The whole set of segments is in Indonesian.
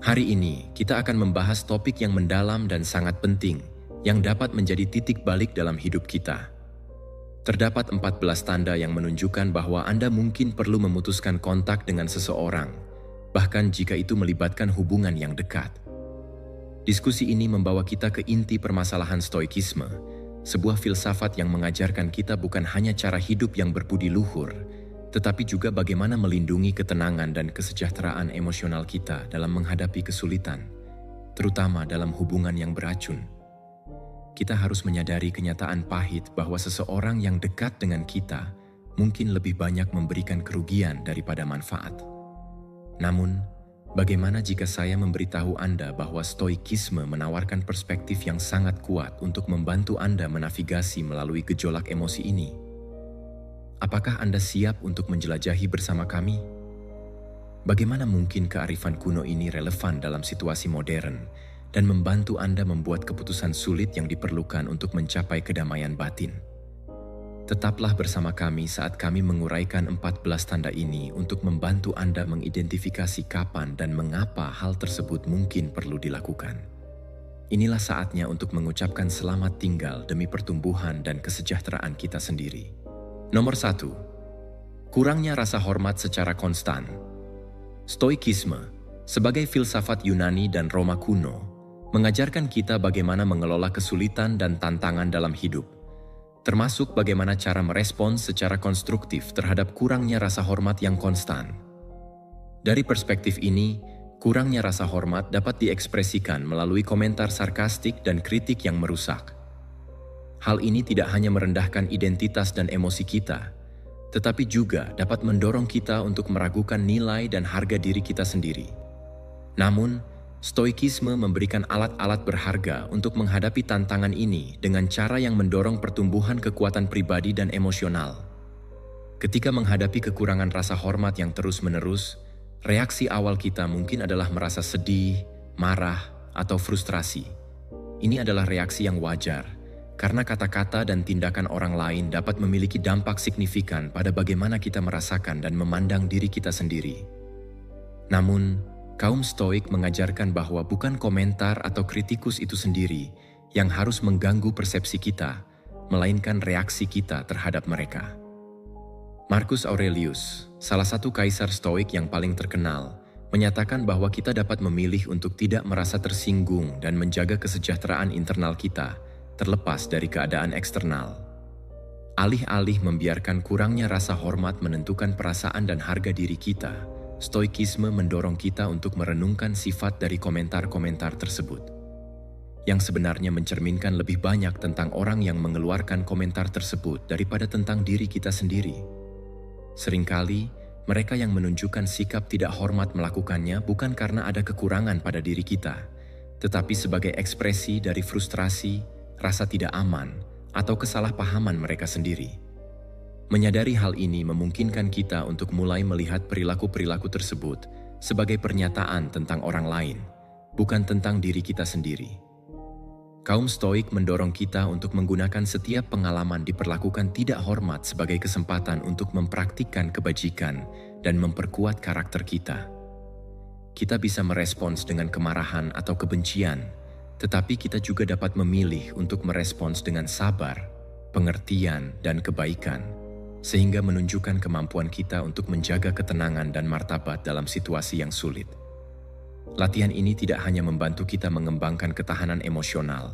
Hari ini, kita akan membahas topik yang mendalam dan sangat penting, yang dapat menjadi titik balik dalam hidup kita. Terdapat 14 tanda yang menunjukkan bahwa Anda mungkin perlu memutuskan kontak dengan seseorang, bahkan jika itu melibatkan hubungan yang dekat. Diskusi ini membawa kita ke inti permasalahan stoikisme, sebuah filsafat yang mengajarkan kita bukan hanya cara hidup yang berbudi luhur, tetapi juga bagaimana melindungi ketenangan dan kesejahteraan emosional kita dalam menghadapi kesulitan, terutama dalam hubungan yang beracun. Kita harus menyadari kenyataan pahit bahwa seseorang yang dekat dengan kita mungkin lebih banyak memberikan kerugian daripada manfaat. Namun, bagaimana jika saya memberitahu Anda bahwa stoikisme menawarkan perspektif yang sangat kuat untuk membantu Anda menavigasi melalui gejolak emosi ini? Apakah Anda siap untuk menjelajahi bersama kami? Bagaimana mungkin kearifan kuno ini relevan dalam situasi modern dan membantu Anda membuat keputusan sulit yang diperlukan untuk mencapai kedamaian batin? Tetaplah bersama kami saat kami menguraikan 14 tanda ini untuk membantu Anda mengidentifikasi kapan dan mengapa hal tersebut mungkin perlu dilakukan. Inilah saatnya untuk mengucapkan selamat tinggal demi pertumbuhan dan kesejahteraan kita sendiri. Nomor 1. Kurangnya rasa hormat secara konstan. Stoikisme, sebagai filsafat Yunani dan Roma kuno, mengajarkan kita bagaimana mengelola kesulitan dan tantangan dalam hidup, termasuk bagaimana cara merespons secara konstruktif terhadap kurangnya rasa hormat yang konstan. Dari perspektif ini, kurangnya rasa hormat dapat diekspresikan melalui komentar sarkastik dan kritik yang merusak. Hal ini tidak hanya merendahkan identitas dan emosi kita, tetapi juga dapat mendorong kita untuk meragukan nilai dan harga diri kita sendiri. Namun, stoikisme memberikan alat-alat berharga untuk menghadapi tantangan ini dengan cara yang mendorong pertumbuhan kekuatan pribadi dan emosional. Ketika menghadapi kekurangan rasa hormat yang terus-menerus, reaksi awal kita mungkin adalah merasa sedih, marah, atau frustrasi. Ini adalah reaksi yang wajar, karena kata-kata dan tindakan orang lain dapat memiliki dampak signifikan pada bagaimana kita merasakan dan memandang diri kita sendiri. Namun, kaum Stoik mengajarkan bahwa bukan komentar atau kritikus itu sendiri yang harus mengganggu persepsi kita, melainkan reaksi kita terhadap mereka. Marcus Aurelius, salah satu kaisar Stoik yang paling terkenal, menyatakan bahwa kita dapat memilih untuk tidak merasa tersinggung dan menjaga kesejahteraan internal kita, terlepas dari keadaan eksternal. Alih-alih membiarkan kurangnya rasa hormat menentukan perasaan dan harga diri kita, stoikisme mendorong kita untuk merenungkan sifat dari komentar-komentar tersebut, yang sebenarnya mencerminkan lebih banyak tentang orang yang mengeluarkan komentar tersebut daripada tentang diri kita sendiri. Seringkali, mereka yang menunjukkan sikap tidak hormat melakukannya bukan karena ada kekurangan pada diri kita, tetapi sebagai ekspresi dari frustrasi, rasa tidak aman, atau kesalahpahaman mereka sendiri. Menyadari hal ini memungkinkan kita untuk mulai melihat perilaku-perilaku tersebut sebagai pernyataan tentang orang lain, bukan tentang diri kita sendiri. Kaum Stoik mendorong kita untuk menggunakan setiap pengalaman diperlakukan tidak hormat sebagai kesempatan untuk mempraktikkan kebajikan dan memperkuat karakter kita. Kita bisa merespons dengan kemarahan atau kebencian, tetapi kita juga dapat memilih untuk merespons dengan sabar, pengertian, dan kebaikan, sehingga menunjukkan kemampuan kita untuk menjaga ketenangan dan martabat dalam situasi yang sulit. Latihan ini tidak hanya membantu kita mengembangkan ketahanan emosional,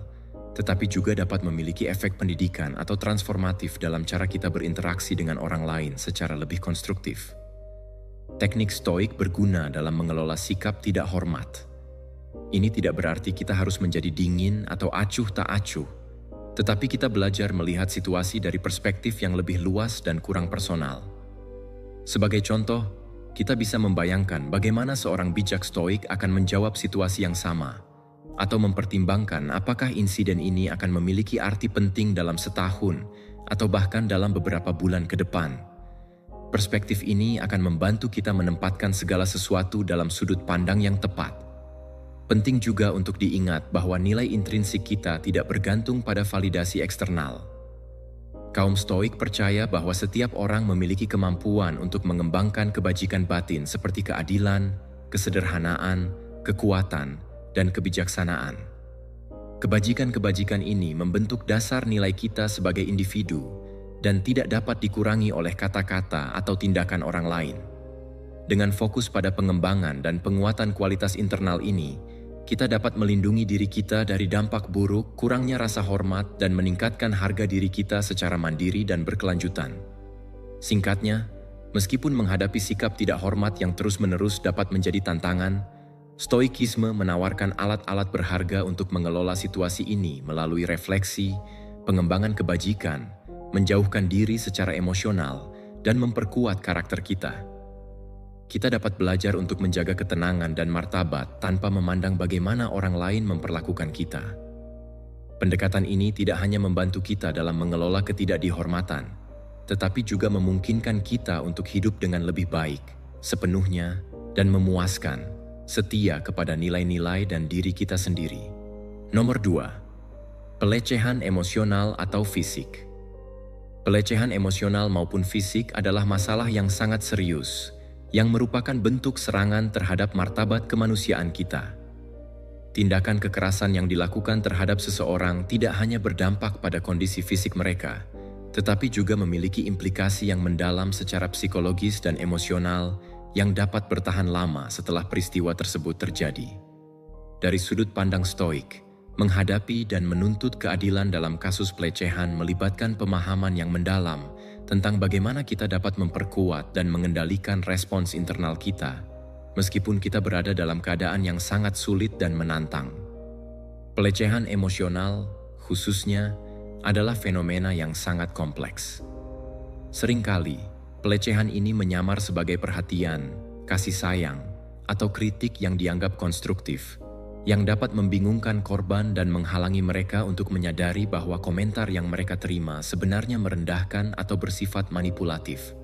tetapi juga dapat memiliki efek pendidikan atau transformatif dalam cara kita berinteraksi dengan orang lain secara lebih konstruktif. Teknik stoik berguna dalam mengelola sikap tidak hormat. Ini tidak berarti kita harus menjadi dingin atau acuh tak acuh, tetapi kita belajar melihat situasi dari perspektif yang lebih luas dan kurang personal. Sebagai contoh, kita bisa membayangkan bagaimana seorang bijak stoik akan menjawab situasi yang sama, atau mempertimbangkan apakah insiden ini akan memiliki arti penting dalam setahun atau bahkan dalam beberapa bulan ke depan. Perspektif ini akan membantu kita menempatkan segala sesuatu dalam sudut pandang yang tepat. Penting juga untuk diingat bahwa nilai intrinsik kita tidak bergantung pada validasi eksternal. Kaum Stoik percaya bahwa setiap orang memiliki kemampuan untuk mengembangkan kebajikan batin seperti keadilan, kesederhanaan, kekuatan, dan kebijaksanaan. Kebajikan-kebajikan ini membentuk dasar nilai kita sebagai individu dan tidak dapat dikurangi oleh kata-kata atau tindakan orang lain. Dengan fokus pada pengembangan dan penguatan kualitas internal ini, kita dapat melindungi diri kita dari dampak buruk, kurangnya rasa hormat, dan meningkatkan harga diri kita secara mandiri dan berkelanjutan. Singkatnya, meskipun menghadapi sikap tidak hormat yang terus-menerus dapat menjadi tantangan, Stoikisme menawarkan alat-alat berharga untuk mengelola situasi ini melalui refleksi, pengembangan kebajikan, menjauhkan diri secara emosional, dan memperkuat karakter kita. Kita dapat belajar untuk menjaga ketenangan dan martabat tanpa memandang bagaimana orang lain memperlakukan kita. Pendekatan ini tidak hanya membantu kita dalam mengelola ketidakdihormatan, tetapi juga memungkinkan kita untuk hidup dengan lebih baik, sepenuhnya, dan memuaskan, setia kepada nilai-nilai dan diri kita sendiri. Nomor 2. Pelecehan emosional atau fisik. Pelecehan emosional maupun fisik adalah masalah yang sangat serius, yang merupakan bentuk serangan terhadap martabat kemanusiaan kita. Tindakan kekerasan yang dilakukan terhadap seseorang tidak hanya berdampak pada kondisi fisik mereka, tetapi juga memiliki implikasi yang mendalam secara psikologis dan emosional yang dapat bertahan lama setelah peristiwa tersebut terjadi. Dari sudut pandang Stoik, menghadapi dan menuntut keadilan dalam kasus pelecehan melibatkan pemahaman yang mendalam tentang bagaimana kita dapat memperkuat dan mengendalikan respons internal kita, meskipun kita berada dalam keadaan yang sangat sulit dan menantang. Pelecehan emosional, khususnya, adalah fenomena yang sangat kompleks. Seringkali, pelecehan ini menyamar sebagai perhatian, kasih sayang, atau kritik yang dianggap konstruktif, yang dapat membingungkan korban dan menghalangi mereka untuk menyadari bahwa komentar yang mereka terima sebenarnya merendahkan atau bersifat manipulatif.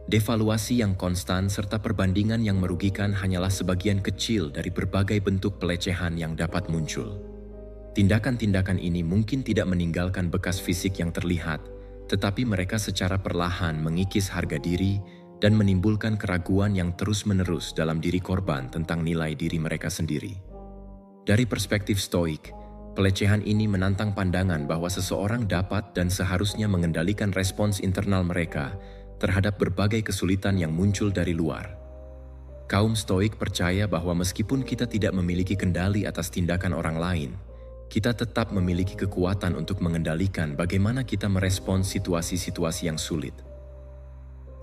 Devaluasi yang konstan serta perbandingan yang merugikan hanyalah sebagian kecil dari berbagai bentuk pelecehan yang dapat muncul. Tindakan-tindakan ini mungkin tidak meninggalkan bekas fisik yang terlihat, tetapi mereka secara perlahan mengikis harga diri dan menimbulkan keraguan yang terus-menerus dalam diri korban tentang nilai diri mereka sendiri. Dari perspektif Stoik, pelecehan ini menantang pandangan bahwa seseorang dapat dan seharusnya mengendalikan respons internal mereka terhadap berbagai kesulitan yang muncul dari luar. Kaum Stoik percaya bahwa meskipun kita tidak memiliki kendali atas tindakan orang lain, kita tetap memiliki kekuatan untuk mengendalikan bagaimana kita merespons situasi-situasi yang sulit.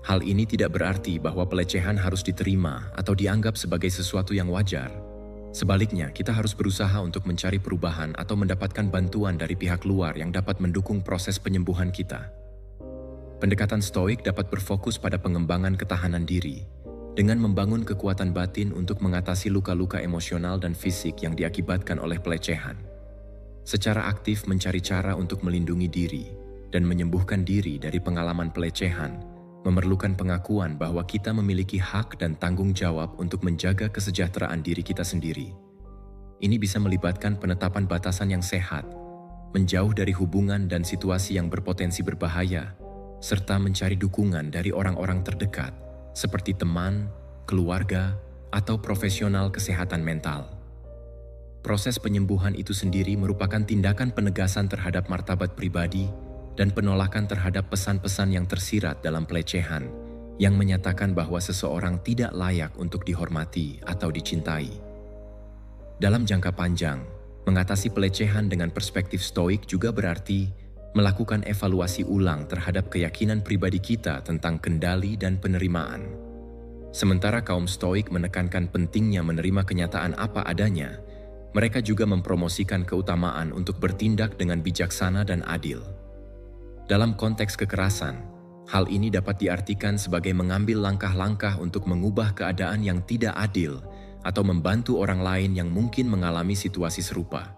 Hal ini tidak berarti bahwa pelecehan harus diterima atau dianggap sebagai sesuatu yang wajar. Sebaliknya, kita harus berusaha untuk mencari perubahan atau mendapatkan bantuan dari pihak luar yang dapat mendukung proses penyembuhan kita. Pendekatan Stoik dapat berfokus pada pengembangan ketahanan diri, dengan membangun kekuatan batin untuk mengatasi luka-luka emosional dan fisik yang diakibatkan oleh pelecehan. Secara aktif mencari cara untuk melindungi diri dan menyembuhkan diri dari pengalaman pelecehan, memerlukan pengakuan bahwa kita memiliki hak dan tanggung jawab untuk menjaga kesejahteraan diri kita sendiri. Ini bisa melibatkan penetapan batasan yang sehat, menjauh dari hubungan dan situasi yang berpotensi berbahaya, serta mencari dukungan dari orang-orang terdekat, seperti teman, keluarga, atau profesional kesehatan mental. Proses penyembuhan itu sendiri merupakan tindakan penegasan terhadap martabat pribadi dan penolakan terhadap pesan-pesan yang tersirat dalam pelecehan yang menyatakan bahwa seseorang tidak layak untuk dihormati atau dicintai. Dalam jangka panjang, mengatasi pelecehan dengan perspektif Stoik juga berarti melakukan evaluasi ulang terhadap keyakinan pribadi kita tentang kendali dan penerimaan. Sementara kaum Stoik menekankan pentingnya menerima kenyataan apa adanya, mereka juga mempromosikan keutamaan untuk bertindak dengan bijaksana dan adil. Dalam konteks kekerasan, hal ini dapat diartikan sebagai mengambil langkah-langkah untuk mengubah keadaan yang tidak adil atau membantu orang lain yang mungkin mengalami situasi serupa.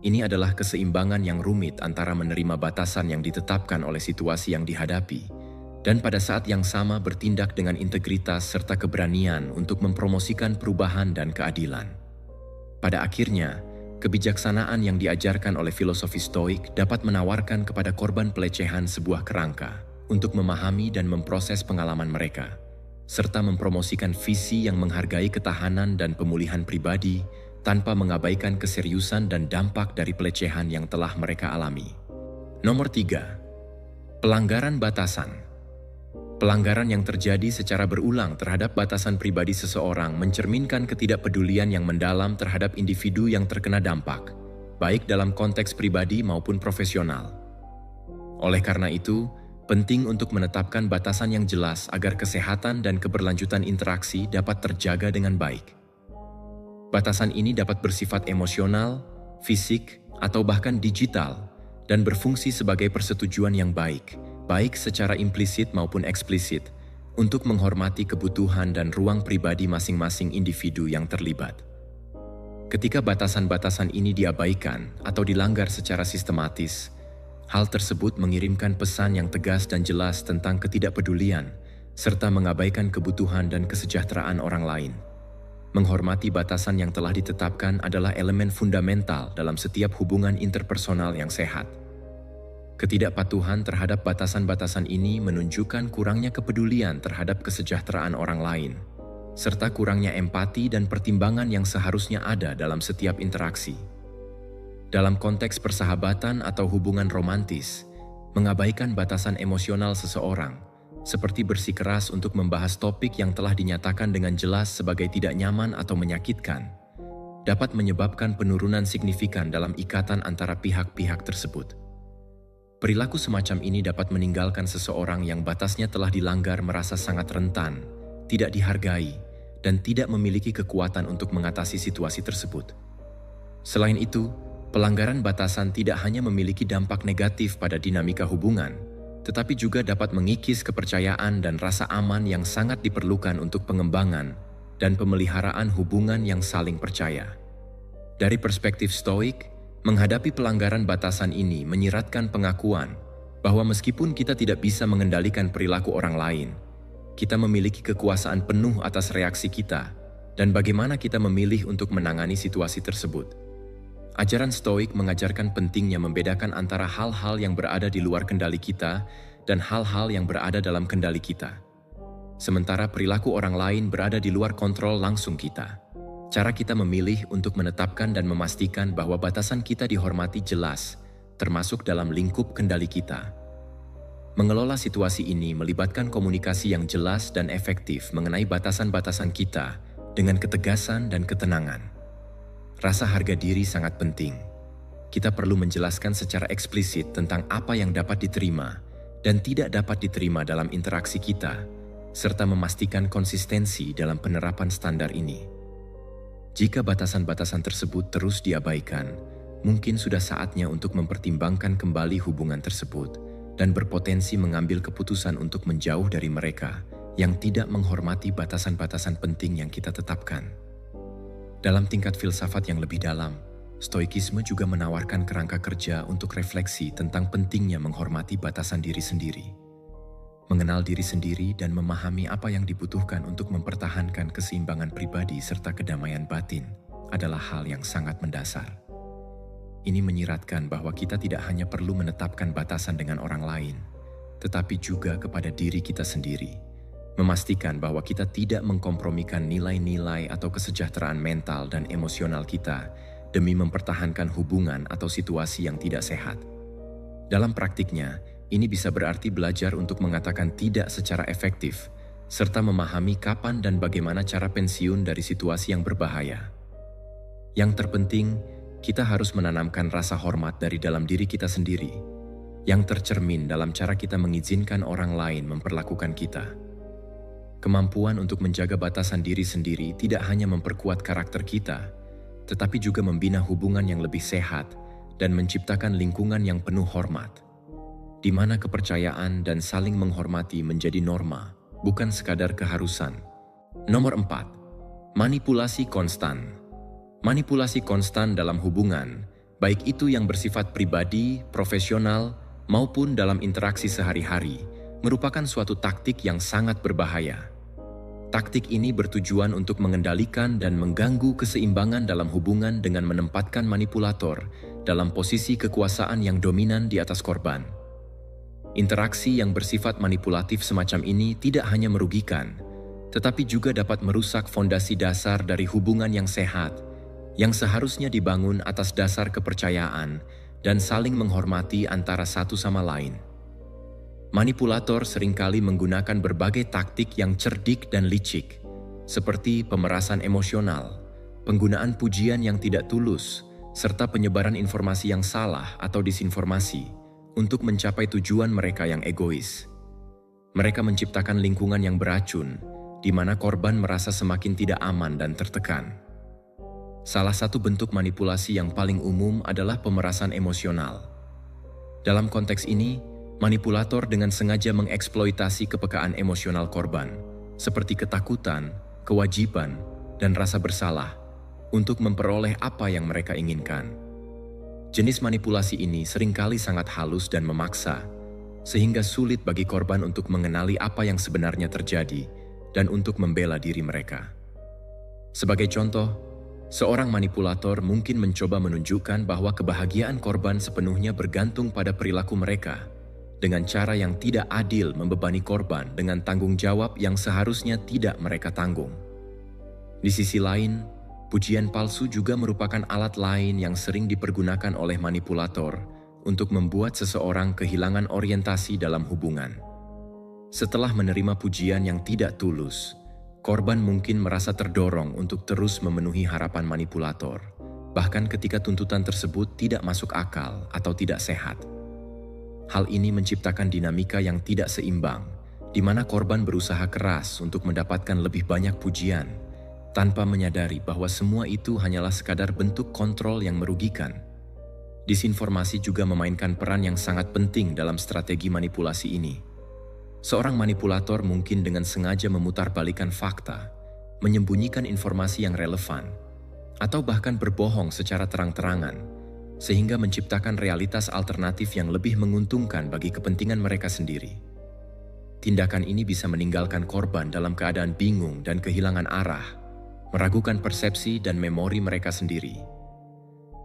Ini adalah keseimbangan yang rumit antara menerima batasan yang ditetapkan oleh situasi yang dihadapi dan pada saat yang sama bertindak dengan integritas serta keberanian untuk mempromosikan perubahan dan keadilan. Pada akhirnya, kebijaksanaan yang diajarkan oleh filosofi Stoik dapat menawarkan kepada korban pelecehan sebuah kerangka untuk memahami dan memproses pengalaman mereka, serta mempromosikan visi yang menghargai ketahanan dan pemulihan pribadi tanpa mengabaikan keseriusan dan dampak dari pelecehan yang telah mereka alami. Nomor 3. Pelanggaran batasan. Pelanggaran yang terjadi secara berulang terhadap batasan pribadi seseorang mencerminkan ketidakpedulian yang mendalam terhadap individu yang terkena dampak, baik dalam konteks pribadi maupun profesional. Oleh karena itu, penting untuk menetapkan batasan yang jelas agar kesehatan dan keberlanjutan interaksi dapat terjaga dengan baik. Batasan ini dapat bersifat emosional, fisik, atau bahkan digital, dan berfungsi sebagai persetujuan yang baik secara implisit maupun eksplisit, untuk menghormati kebutuhan dan ruang pribadi masing-masing individu yang terlibat. Ketika batasan-batasan ini diabaikan atau dilanggar secara sistematis, hal tersebut mengirimkan pesan yang tegas dan jelas tentang ketidakpedulian, serta mengabaikan kebutuhan dan kesejahteraan orang lain. Menghormati batasan yang telah ditetapkan adalah elemen fundamental dalam setiap hubungan interpersonal yang sehat. Ketidakpatuhan terhadap batasan-batasan ini menunjukkan kurangnya kepedulian terhadap kesejahteraan orang lain, serta kurangnya empati dan pertimbangan yang seharusnya ada dalam setiap interaksi. Dalam konteks persahabatan atau hubungan romantis, mengabaikan batasan emosional seseorang, seperti bersikeras untuk membahas topik yang telah dinyatakan dengan jelas sebagai tidak nyaman atau menyakitkan, dapat menyebabkan penurunan signifikan dalam ikatan antara pihak-pihak tersebut. Perilaku semacam ini dapat meninggalkan seseorang yang batasnya telah dilanggar merasa sangat rentan, tidak dihargai, dan tidak memiliki kekuatan untuk mengatasi situasi tersebut. Selain itu, pelanggaran batasan tidak hanya memiliki dampak negatif pada dinamika hubungan, tetapi juga dapat mengikis kepercayaan dan rasa aman yang sangat diperlukan untuk pengembangan dan pemeliharaan hubungan yang saling percaya. Dari perspektif Stoik, menghadapi pelanggaran batasan ini menyiratkan pengakuan bahwa meskipun kita tidak bisa mengendalikan perilaku orang lain, kita memiliki kekuasaan penuh atas reaksi kita dan bagaimana kita memilih untuk menangani situasi tersebut. Ajaran Stoik mengajarkan pentingnya membedakan antara hal-hal yang berada di luar kendali kita dan hal-hal yang berada dalam kendali kita. Sementara perilaku orang lain berada di luar kontrol langsung kita. Cara kita memilih untuk menetapkan dan memastikan bahwa batasan kita dihormati jelas, termasuk dalam lingkup kendali kita. Mengelola situasi ini melibatkan komunikasi yang jelas dan efektif mengenai batasan-batasan kita dengan ketegasan dan ketenangan. Rasa harga diri sangat penting. Kita perlu menjelaskan secara eksplisit tentang apa yang dapat diterima dan tidak dapat diterima dalam interaksi kita, serta memastikan konsistensi dalam penerapan standar ini. Jika batasan-batasan tersebut terus diabaikan, mungkin sudah saatnya untuk mempertimbangkan kembali hubungan tersebut dan berpotensi mengambil keputusan untuk menjauh dari mereka yang tidak menghormati batasan-batasan penting yang kita tetapkan. Dalam tingkat filsafat yang lebih dalam, Stoikisme juga menawarkan kerangka kerja untuk refleksi tentang pentingnya menghormati batasan diri sendiri. Mengenal diri sendiri dan memahami apa yang dibutuhkan untuk mempertahankan keseimbangan pribadi serta kedamaian batin adalah hal yang sangat mendasar. Ini menyiratkan bahwa kita tidak hanya perlu menetapkan batasan dengan orang lain, tetapi juga kepada diri kita sendiri, memastikan bahwa kita tidak mengkompromikan nilai-nilai atau kesejahteraan mental dan emosional kita demi mempertahankan hubungan atau situasi yang tidak sehat. Dalam praktiknya, ini bisa berarti belajar untuk mengatakan tidak secara efektif, serta memahami kapan dan bagaimana cara pensiun dari situasi yang berbahaya. Yang terpenting, kita harus menanamkan rasa hormat dari dalam diri kita sendiri, yang tercermin dalam cara kita mengizinkan orang lain memperlakukan kita. Kemampuan untuk menjaga batasan diri sendiri tidak hanya memperkuat karakter kita, tetapi juga membina hubungan yang lebih sehat dan menciptakan lingkungan yang penuh hormat, di mana kepercayaan dan saling menghormati menjadi norma, bukan sekadar keharusan. Nomor 4. Manipulasi konstan. Manipulasi konstan dalam hubungan, baik itu yang bersifat pribadi, profesional, maupun dalam interaksi sehari-hari, merupakan suatu taktik yang sangat berbahaya. Taktik ini bertujuan untuk mengendalikan dan mengganggu keseimbangan dalam hubungan dengan menempatkan manipulator dalam posisi kekuasaan yang dominan di atas korban. Interaksi yang bersifat manipulatif semacam ini tidak hanya merugikan, tetapi juga dapat merusak fondasi dasar dari hubungan yang sehat, yang seharusnya dibangun atas dasar kepercayaan dan saling menghormati antara satu sama lain. Manipulator seringkali menggunakan berbagai taktik yang cerdik dan licik, seperti pemerasan emosional, penggunaan pujian yang tidak tulus, serta penyebaran informasi yang salah atau disinformasi untuk mencapai tujuan mereka yang egois. Mereka menciptakan lingkungan yang beracun, di mana korban merasa semakin tidak aman dan tertekan. Salah satu bentuk manipulasi yang paling umum adalah pemerasan emosional. Dalam konteks ini, manipulator dengan sengaja mengeksploitasi kepekaan emosional korban, seperti ketakutan, kewajiban, dan rasa bersalah, untuk memperoleh apa yang mereka inginkan. Jenis manipulasi ini seringkali sangat halus dan memaksa, sehingga sulit bagi korban untuk mengenali apa yang sebenarnya terjadi dan untuk membela diri mereka. Sebagai contoh, seorang manipulator mungkin mencoba menunjukkan bahwa kebahagiaan korban sepenuhnya bergantung pada perilaku mereka, dengan cara yang tidak adil membebani korban dengan tanggung jawab yang seharusnya tidak mereka tanggung. Di sisi lain, pujian palsu juga merupakan alat lain yang sering dipergunakan oleh manipulator untuk membuat seseorang kehilangan orientasi dalam hubungan. Setelah menerima pujian yang tidak tulus, korban mungkin merasa terdorong untuk terus memenuhi harapan manipulator, bahkan ketika tuntutan tersebut tidak masuk akal atau tidak sehat. Hal ini menciptakan dinamika yang tidak seimbang, di mana korban berusaha keras untuk mendapatkan lebih banyak pujian, tanpa menyadari bahwa semua itu hanyalah sekadar bentuk kontrol yang merugikan. Disinformasi juga memainkan peran yang sangat penting dalam strategi manipulasi ini. Seorang manipulator mungkin dengan sengaja memutarbalikkan fakta, menyembunyikan informasi yang relevan, atau bahkan berbohong secara terang-terangan, sehingga menciptakan realitas alternatif yang lebih menguntungkan bagi kepentingan mereka sendiri. Tindakan ini bisa meninggalkan korban dalam keadaan bingung dan kehilangan arah, meragukan persepsi dan memori mereka sendiri.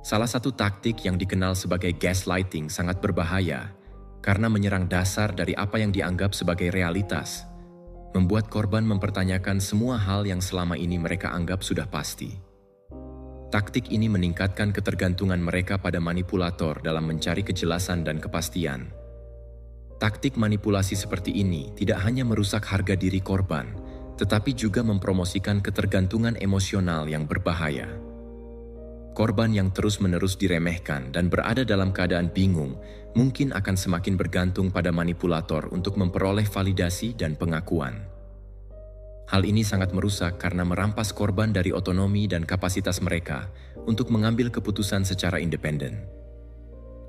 Salah satu taktik yang dikenal sebagai gaslighting sangat berbahaya karena menyerang dasar dari apa yang dianggap sebagai realitas, membuat korban mempertanyakan semua hal yang selama ini mereka anggap sudah pasti. Taktik ini meningkatkan ketergantungan mereka pada manipulator dalam mencari kejelasan dan kepastian. Taktik manipulasi seperti ini tidak hanya merusak harga diri korban, tetapi juga mempromosikan ketergantungan emosional yang berbahaya. Korban yang terus-menerus diremehkan dan berada dalam keadaan bingung mungkin akan semakin bergantung pada manipulator untuk memperoleh validasi dan pengakuan. Hal ini sangat merusak karena merampas korban dari otonomi dan kapasitas mereka untuk mengambil keputusan secara independen.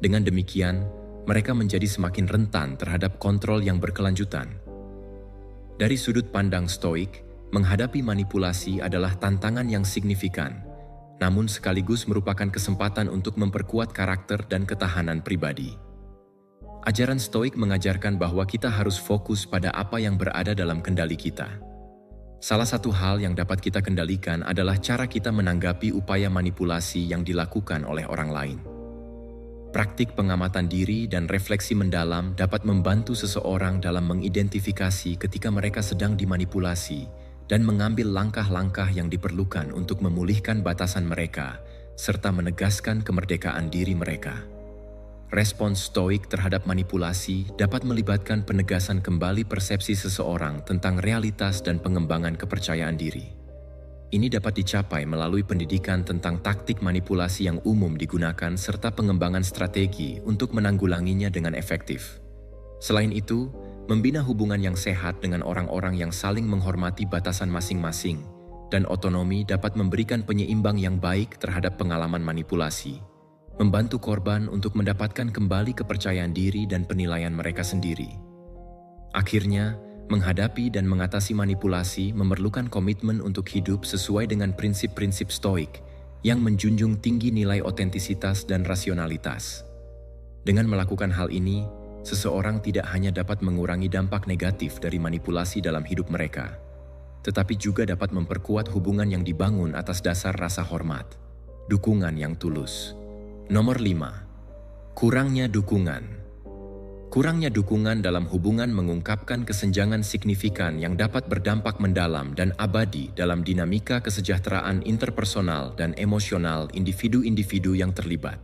Dengan demikian, mereka menjadi semakin rentan terhadap kontrol yang berkelanjutan. Dari sudut pandang Stoik, menghadapi manipulasi adalah tantangan yang signifikan, namun sekaligus merupakan kesempatan untuk memperkuat karakter dan ketahanan pribadi. Ajaran Stoik mengajarkan bahwa kita harus fokus pada apa yang berada dalam kendali kita. Salah satu hal yang dapat kita kendalikan adalah cara kita menanggapi upaya manipulasi yang dilakukan oleh orang lain. Praktik pengamatan diri dan refleksi mendalam dapat membantu seseorang dalam mengidentifikasi ketika mereka sedang dimanipulasi dan mengambil langkah-langkah yang diperlukan untuk memulihkan batasan mereka, serta menegaskan kemerdekaan diri mereka. Respons Stoik terhadap manipulasi dapat melibatkan penegasan kembali persepsi seseorang tentang realitas dan pengembangan kepercayaan diri. Ini dapat dicapai melalui pendidikan tentang taktik manipulasi yang umum digunakan serta pengembangan strategi untuk menanggulanginya dengan efektif. Selain itu, membina hubungan yang sehat dengan orang-orang yang saling menghormati batasan masing-masing dan otonomi dapat memberikan penyeimbang yang baik terhadap pengalaman manipulasi, membantu korban untuk mendapatkan kembali kepercayaan diri dan penilaian mereka sendiri. Akhirnya, menghadapi dan mengatasi manipulasi memerlukan komitmen untuk hidup sesuai dengan prinsip-prinsip Stoik yang menjunjung tinggi nilai otentisitas dan rasionalitas. Dengan melakukan hal ini, seseorang tidak hanya dapat mengurangi dampak negatif dari manipulasi dalam hidup mereka, tetapi juga dapat memperkuat hubungan yang dibangun atas dasar rasa hormat, dukungan yang tulus. Nomor 5. Kurangnya dukungan. Kurangnya dukungan dalam hubungan mengungkapkan kesenjangan signifikan yang dapat berdampak mendalam dan abadi dalam dinamika kesejahteraan interpersonal dan emosional individu-individu yang terlibat.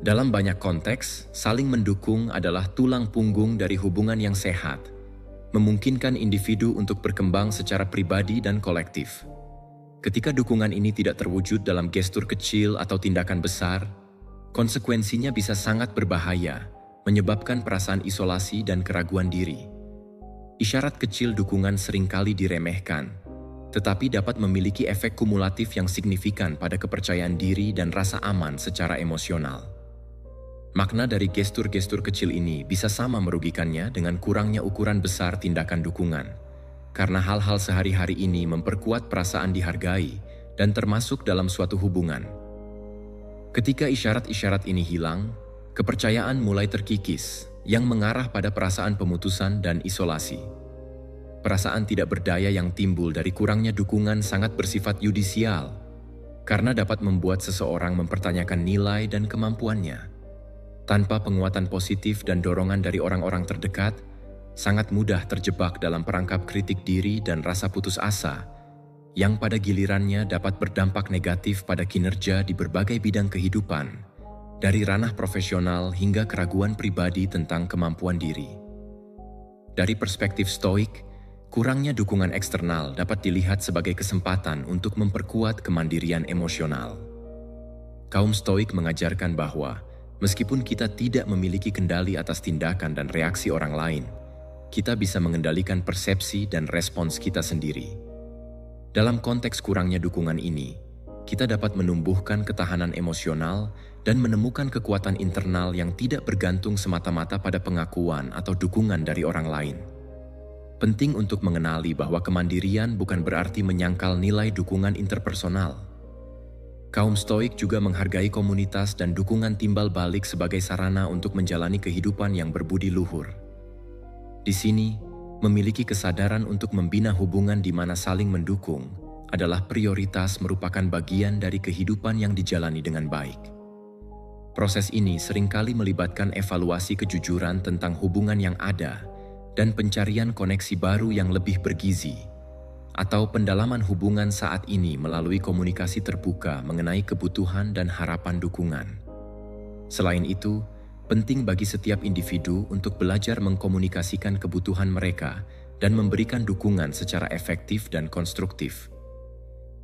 Dalam banyak konteks, saling mendukung adalah tulang punggung dari hubungan yang sehat, memungkinkan individu untuk berkembang secara pribadi dan kolektif. Ketika dukungan ini tidak terwujud dalam gestur kecil atau tindakan besar, konsekuensinya bisa sangat berbahaya, menyebabkan perasaan isolasi dan keraguan diri. Isyarat kecil dukungan seringkali diremehkan, tetapi dapat memiliki efek kumulatif yang signifikan pada kepercayaan diri dan rasa aman secara emosional. Makna dari gestur-gestur kecil ini bisa sama merugikannya dengan kurangnya ukuran besar tindakan dukungan, karena hal-hal sehari-hari ini memperkuat perasaan dihargai dan termasuk dalam suatu hubungan. Ketika isyarat-isyarat ini hilang, kepercayaan mulai terkikis, yang mengarah pada perasaan pemutusan dan isolasi. Perasaan tidak berdaya yang timbul dari kurangnya dukungan sangat bersifat yudisial, karena dapat membuat seseorang mempertanyakan nilai dan kemampuannya. Tanpa penguatan positif dan dorongan dari orang-orang terdekat, sangat mudah terjebak dalam perangkap kritik diri dan rasa putus asa, yang pada gilirannya dapat berdampak negatif pada kinerja di berbagai bidang kehidupan, dari ranah profesional hingga keraguan pribadi tentang kemampuan diri. Dari perspektif Stoik, kurangnya dukungan eksternal dapat dilihat sebagai kesempatan untuk memperkuat kemandirian emosional. Kaum Stoik mengajarkan bahwa, meskipun kita tidak memiliki kendali atas tindakan dan reaksi orang lain, kita bisa mengendalikan persepsi dan respons kita sendiri. Dalam konteks kurangnya dukungan ini, kita dapat menumbuhkan ketahanan emosional dan menemukan kekuatan internal yang tidak bergantung semata-mata pada pengakuan atau dukungan dari orang lain. Penting untuk mengenali bahwa kemandirian bukan berarti menyangkal nilai dukungan interpersonal. Kaum Stoik juga menghargai komunitas dan dukungan timbal balik sebagai sarana untuk menjalani kehidupan yang berbudi luhur. Di sini, memiliki kesadaran untuk membina hubungan di mana saling mendukung adalah prioritas merupakan bagian dari kehidupan yang dijalani dengan baik. Proses ini seringkali melibatkan evaluasi kejujuran tentang hubungan yang ada dan pencarian koneksi baru yang lebih bergizi, atau pendalaman hubungan saat ini melalui komunikasi terbuka mengenai kebutuhan dan harapan dukungan. Selain itu, penting bagi setiap individu untuk belajar mengkomunikasikan kebutuhan mereka dan memberikan dukungan secara efektif dan konstruktif.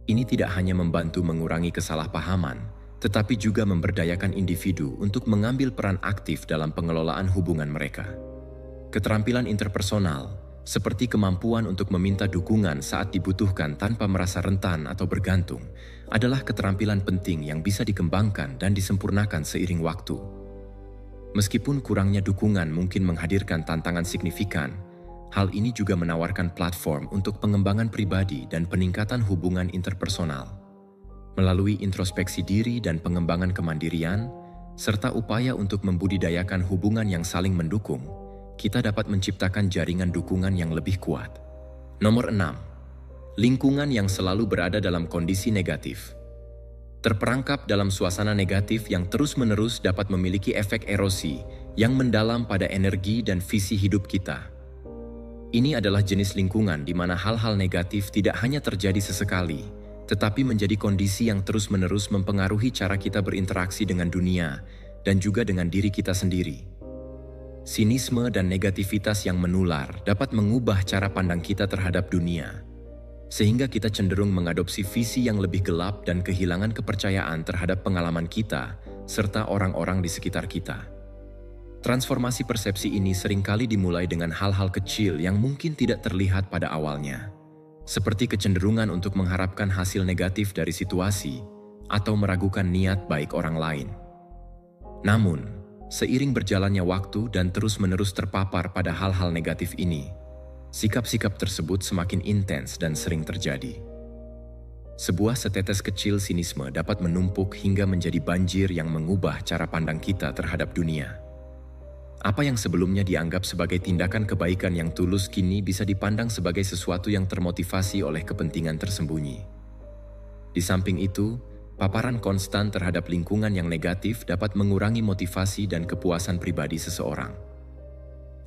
Ini tidak hanya membantu mengurangi kesalahpahaman, tetapi juga memberdayakan individu untuk mengambil peran aktif dalam pengelolaan hubungan mereka. Keterampilan interpersonal, seperti kemampuan untuk meminta dukungan saat dibutuhkan tanpa merasa rentan atau bergantung, adalah keterampilan penting yang bisa dikembangkan dan disempurnakan seiring waktu. Meskipun kurangnya dukungan mungkin menghadirkan tantangan signifikan, hal ini juga menawarkan platform untuk pengembangan pribadi dan peningkatan hubungan interpersonal. Melalui introspeksi diri dan pengembangan kemandirian, serta upaya untuk membudidayakan hubungan yang saling mendukung, kita dapat menciptakan jaringan dukungan yang lebih kuat. Nomor 6. Lingkungan yang selalu berada dalam kondisi negatif. Terperangkap dalam suasana negatif yang terus-menerus dapat memiliki efek erosi yang mendalam pada energi dan visi hidup kita. Ini adalah jenis lingkungan di mana hal-hal negatif tidak hanya terjadi sesekali, tetapi menjadi kondisi yang terus-menerus mempengaruhi cara kita berinteraksi dengan dunia dan juga dengan diri kita sendiri. Sinisme dan negativitas yang menular dapat mengubah cara pandang kita terhadap dunia, sehingga kita cenderung mengadopsi visi yang lebih gelap dan kehilangan kepercayaan terhadap pengalaman kita serta orang-orang di sekitar kita. Transformasi persepsi ini seringkali dimulai dengan hal-hal kecil yang mungkin tidak terlihat pada awalnya, seperti kecenderungan untuk mengharapkan hasil negatif dari situasi atau meragukan niat baik orang lain. Namun, seiring berjalannya waktu dan terus-menerus terpapar pada hal-hal negatif ini, sikap-sikap tersebut semakin intens dan sering terjadi. Sebuah setetes kecil sinisme dapat menumpuk hingga menjadi banjir yang mengubah cara pandang kita terhadap dunia. Apa yang sebelumnya dianggap sebagai tindakan kebaikan yang tulus kini bisa dipandang sebagai sesuatu yang termotivasi oleh kepentingan tersembunyi. Di samping itu, paparan konstan terhadap lingkungan yang negatif dapat mengurangi motivasi dan kepuasan pribadi seseorang.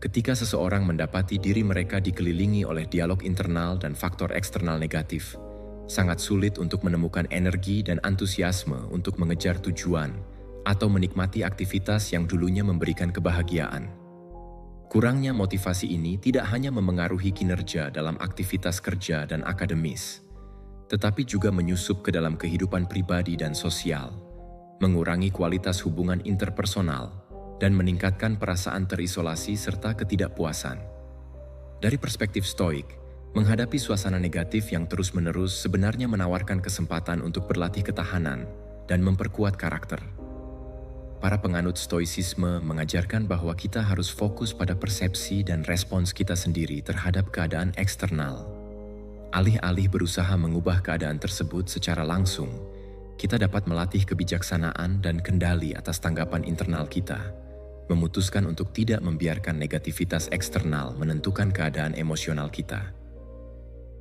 Ketika seseorang mendapati diri mereka dikelilingi oleh dialog internal dan faktor eksternal negatif, sangat sulit untuk menemukan energi dan antusiasme untuk mengejar tujuan atau menikmati aktivitas yang dulunya memberikan kebahagiaan. Kurangnya motivasi ini tidak hanya memengaruhi kinerja dalam aktivitas kerja dan akademis, tetapi juga menyusup ke dalam kehidupan pribadi dan sosial, mengurangi kualitas hubungan interpersonal, dan meningkatkan perasaan terisolasi serta ketidakpuasan. Dari perspektif Stoik, menghadapi suasana negatif yang terus-menerus sebenarnya menawarkan kesempatan untuk berlatih ketahanan dan memperkuat karakter. Para penganut Stoicisme mengajarkan bahwa kita harus fokus pada persepsi dan respons kita sendiri terhadap keadaan eksternal. Alih-alih berusaha mengubah keadaan tersebut secara langsung, kita dapat melatih kebijaksanaan dan kendali atas tanggapan internal kita, memutuskan untuk tidak membiarkan negativitas eksternal menentukan keadaan emosional kita.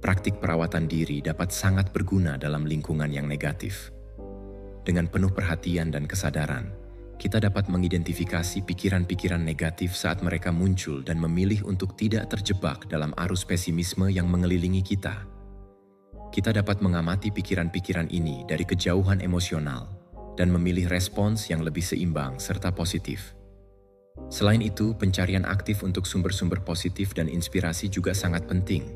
Praktik perawatan diri dapat sangat berguna dalam lingkungan yang negatif. Dengan penuh perhatian dan kesadaran, kita dapat mengidentifikasi pikiran-pikiran negatif saat mereka muncul dan memilih untuk tidak terjebak dalam arus pesimisme yang mengelilingi kita. Kita dapat mengamati pikiran-pikiran ini dari kejauhan emosional dan memilih respons yang lebih seimbang serta positif. Selain itu, pencarian aktif untuk sumber-sumber positif dan inspirasi juga sangat penting.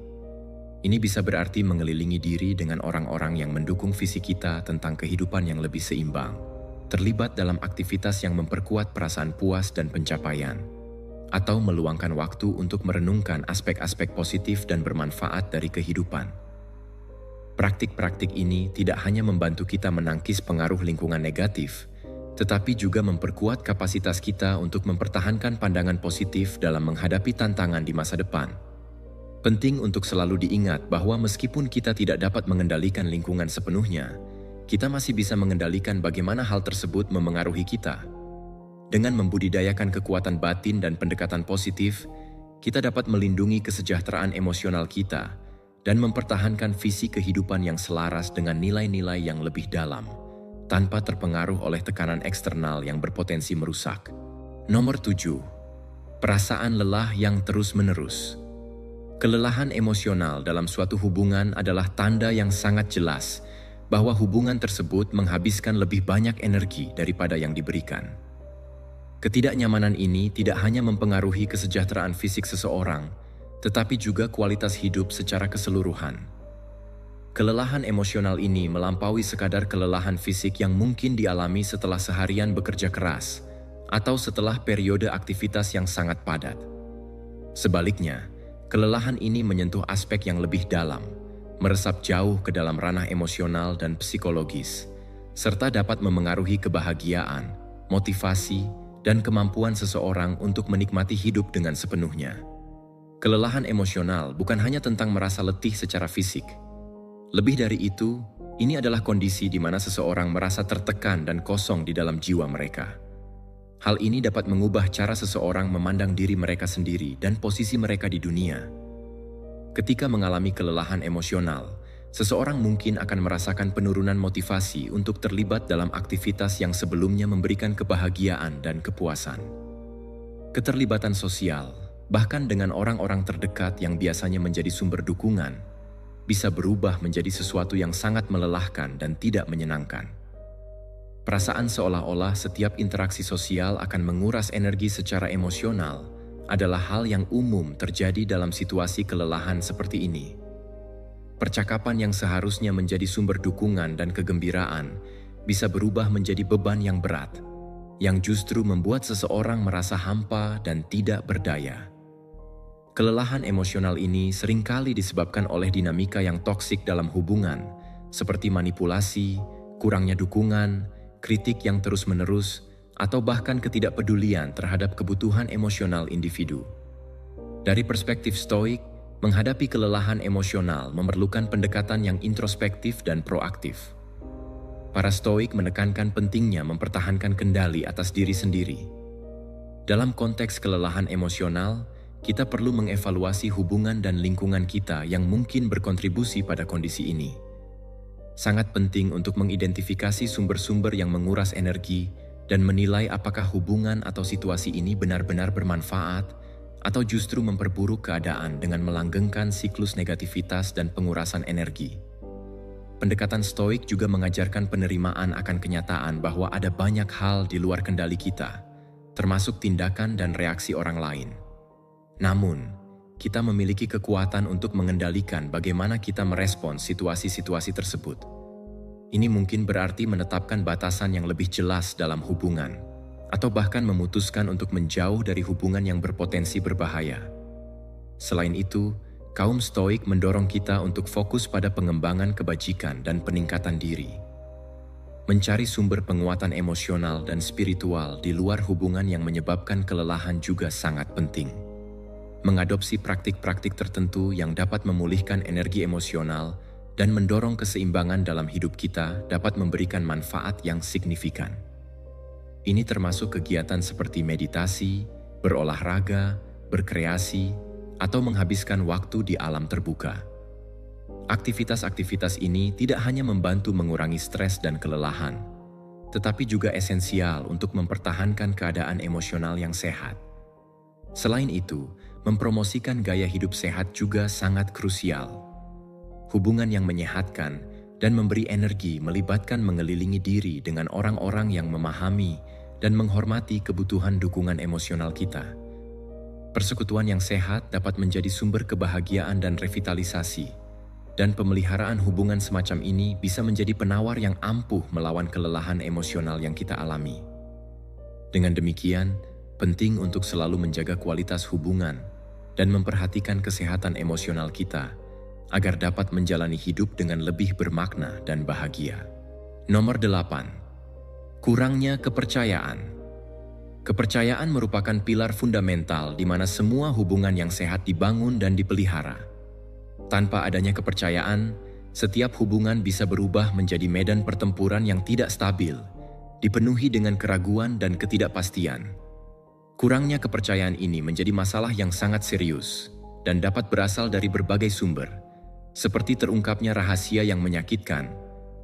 Ini bisa berarti mengelilingi diri dengan orang-orang yang mendukung visi kita tentang kehidupan yang lebih seimbang, terlibat dalam aktivitas yang memperkuat perasaan puas dan pencapaian, atau meluangkan waktu untuk merenungkan aspek-aspek positif dan bermanfaat dari kehidupan. Praktik-praktik ini tidak hanya membantu kita menangkis pengaruh lingkungan negatif, tetapi juga memperkuat kapasitas kita untuk mempertahankan pandangan positif dalam menghadapi tantangan di masa depan. Penting untuk selalu diingat bahwa meskipun kita tidak dapat mengendalikan lingkungan sepenuhnya, kita masih bisa mengendalikan bagaimana hal tersebut memengaruhi kita. Dengan membudidayakan kekuatan batin dan pendekatan positif, kita dapat melindungi kesejahteraan emosional kita dan mempertahankan visi kehidupan yang selaras dengan nilai-nilai yang lebih dalam, tanpa terpengaruh oleh tekanan eksternal yang berpotensi merusak. Nomor 7. Perasaan lelah yang terus-menerus. Kelelahan emosional dalam suatu hubungan adalah tanda yang sangat jelas bahwa hubungan tersebut menghabiskan lebih banyak energi daripada yang diberikan. Ketidaknyamanan ini tidak hanya mempengaruhi kesejahteraan fisik seseorang, tetapi juga kualitas hidup secara keseluruhan. Kelelahan emosional ini melampaui sekadar kelelahan fisik yang mungkin dialami setelah seharian bekerja keras atau setelah periode aktivitas yang sangat padat. Sebaliknya, kelelahan ini menyentuh aspek yang lebih dalam, meresap jauh ke dalam ranah emosional dan psikologis, serta dapat memengaruhi kebahagiaan, motivasi, dan kemampuan seseorang untuk menikmati hidup dengan sepenuhnya. Kelelahan emosional bukan hanya tentang merasa letih secara fisik. Lebih dari itu, ini adalah kondisi di mana seseorang merasa tertekan dan kosong di dalam jiwa mereka. Hal ini dapat mengubah cara seseorang memandang diri mereka sendiri dan posisi mereka di dunia. Ketika mengalami kelelahan emosional, seseorang mungkin akan merasakan penurunan motivasi untuk terlibat dalam aktivitas yang sebelumnya memberikan kebahagiaan dan kepuasan. Keterlibatan sosial, bahkan dengan orang-orang terdekat yang biasanya menjadi sumber dukungan, bisa berubah menjadi sesuatu yang sangat melelahkan dan tidak menyenangkan. Perasaan seolah-olah setiap interaksi sosial akan menguras energi secara emosional adalah hal yang umum terjadi dalam situasi kelelahan seperti ini. Percakapan yang seharusnya menjadi sumber dukungan dan kegembiraan bisa berubah menjadi beban yang berat, yang justru membuat seseorang merasa hampa dan tidak berdaya. Kelelahan emosional ini seringkali disebabkan oleh dinamika yang toksik dalam hubungan, seperti manipulasi, kurangnya dukungan, kritik yang terus-menerus, atau bahkan ketidakpedulian terhadap kebutuhan emosional individu. Dari perspektif Stoik, menghadapi kelelahan emosional memerlukan pendekatan yang introspektif dan proaktif. Para Stoik menekankan pentingnya mempertahankan kendali atas diri sendiri. Dalam konteks kelelahan emosional, kita perlu mengevaluasi hubungan dan lingkungan kita yang mungkin berkontribusi pada kondisi ini. Sangat penting untuk mengidentifikasi sumber-sumber yang menguras energi dan menilai apakah hubungan atau situasi ini benar-benar bermanfaat atau justru memperburuk keadaan dengan melanggengkan siklus negativitas dan pengurasan energi. Pendekatan Stoik juga mengajarkan penerimaan akan kenyataan bahwa ada banyak hal di luar kendali kita, termasuk tindakan dan reaksi orang lain. Namun, kita memiliki kekuatan untuk mengendalikan bagaimana kita merespons situasi-situasi tersebut. Ini mungkin berarti menetapkan batasan yang lebih jelas dalam hubungan, atau bahkan memutuskan untuk menjauh dari hubungan yang berpotensi berbahaya. Selain itu, kaum Stoik mendorong kita untuk fokus pada pengembangan kebajikan dan peningkatan diri. Mencari sumber penguatan emosional dan spiritual di luar hubungan yang menyebabkan kelelahan juga sangat penting. Mengadopsi praktik-praktik tertentu yang dapat memulihkan energi emosional dan mendorong keseimbangan dalam hidup kita dapat memberikan manfaat yang signifikan. Ini termasuk kegiatan seperti meditasi, berolahraga, berkreasi, atau menghabiskan waktu di alam terbuka. Aktivitas-aktivitas ini tidak hanya membantu mengurangi stres dan kelelahan, tetapi juga esensial untuk mempertahankan keadaan emosional yang sehat. Selain itu, mempromosikan gaya hidup sehat juga sangat krusial. Hubungan yang menyehatkan dan memberi energi melibatkan mengelilingi diri dengan orang-orang yang memahami dan menghormati kebutuhan dukungan emosional kita. Persekutuan yang sehat dapat menjadi sumber kebahagiaan dan revitalisasi, dan pemeliharaan hubungan semacam ini bisa menjadi penawar yang ampuh melawan kelelahan emosional yang kita alami. Dengan demikian, penting untuk selalu menjaga kualitas hubungan dan memperhatikan kesehatan emosional kita, agar dapat menjalani hidup dengan lebih bermakna dan bahagia. Nomor 8. Kurangnya kepercayaan. Kepercayaan merupakan pilar fundamental di mana semua hubungan yang sehat dibangun dan dipelihara. Tanpa adanya kepercayaan, setiap hubungan bisa berubah menjadi medan pertempuran yang tidak stabil, dipenuhi dengan keraguan dan ketidakpastian. Kurangnya kepercayaan ini menjadi masalah yang sangat serius dan dapat berasal dari berbagai sumber, seperti terungkapnya rahasia yang menyakitkan,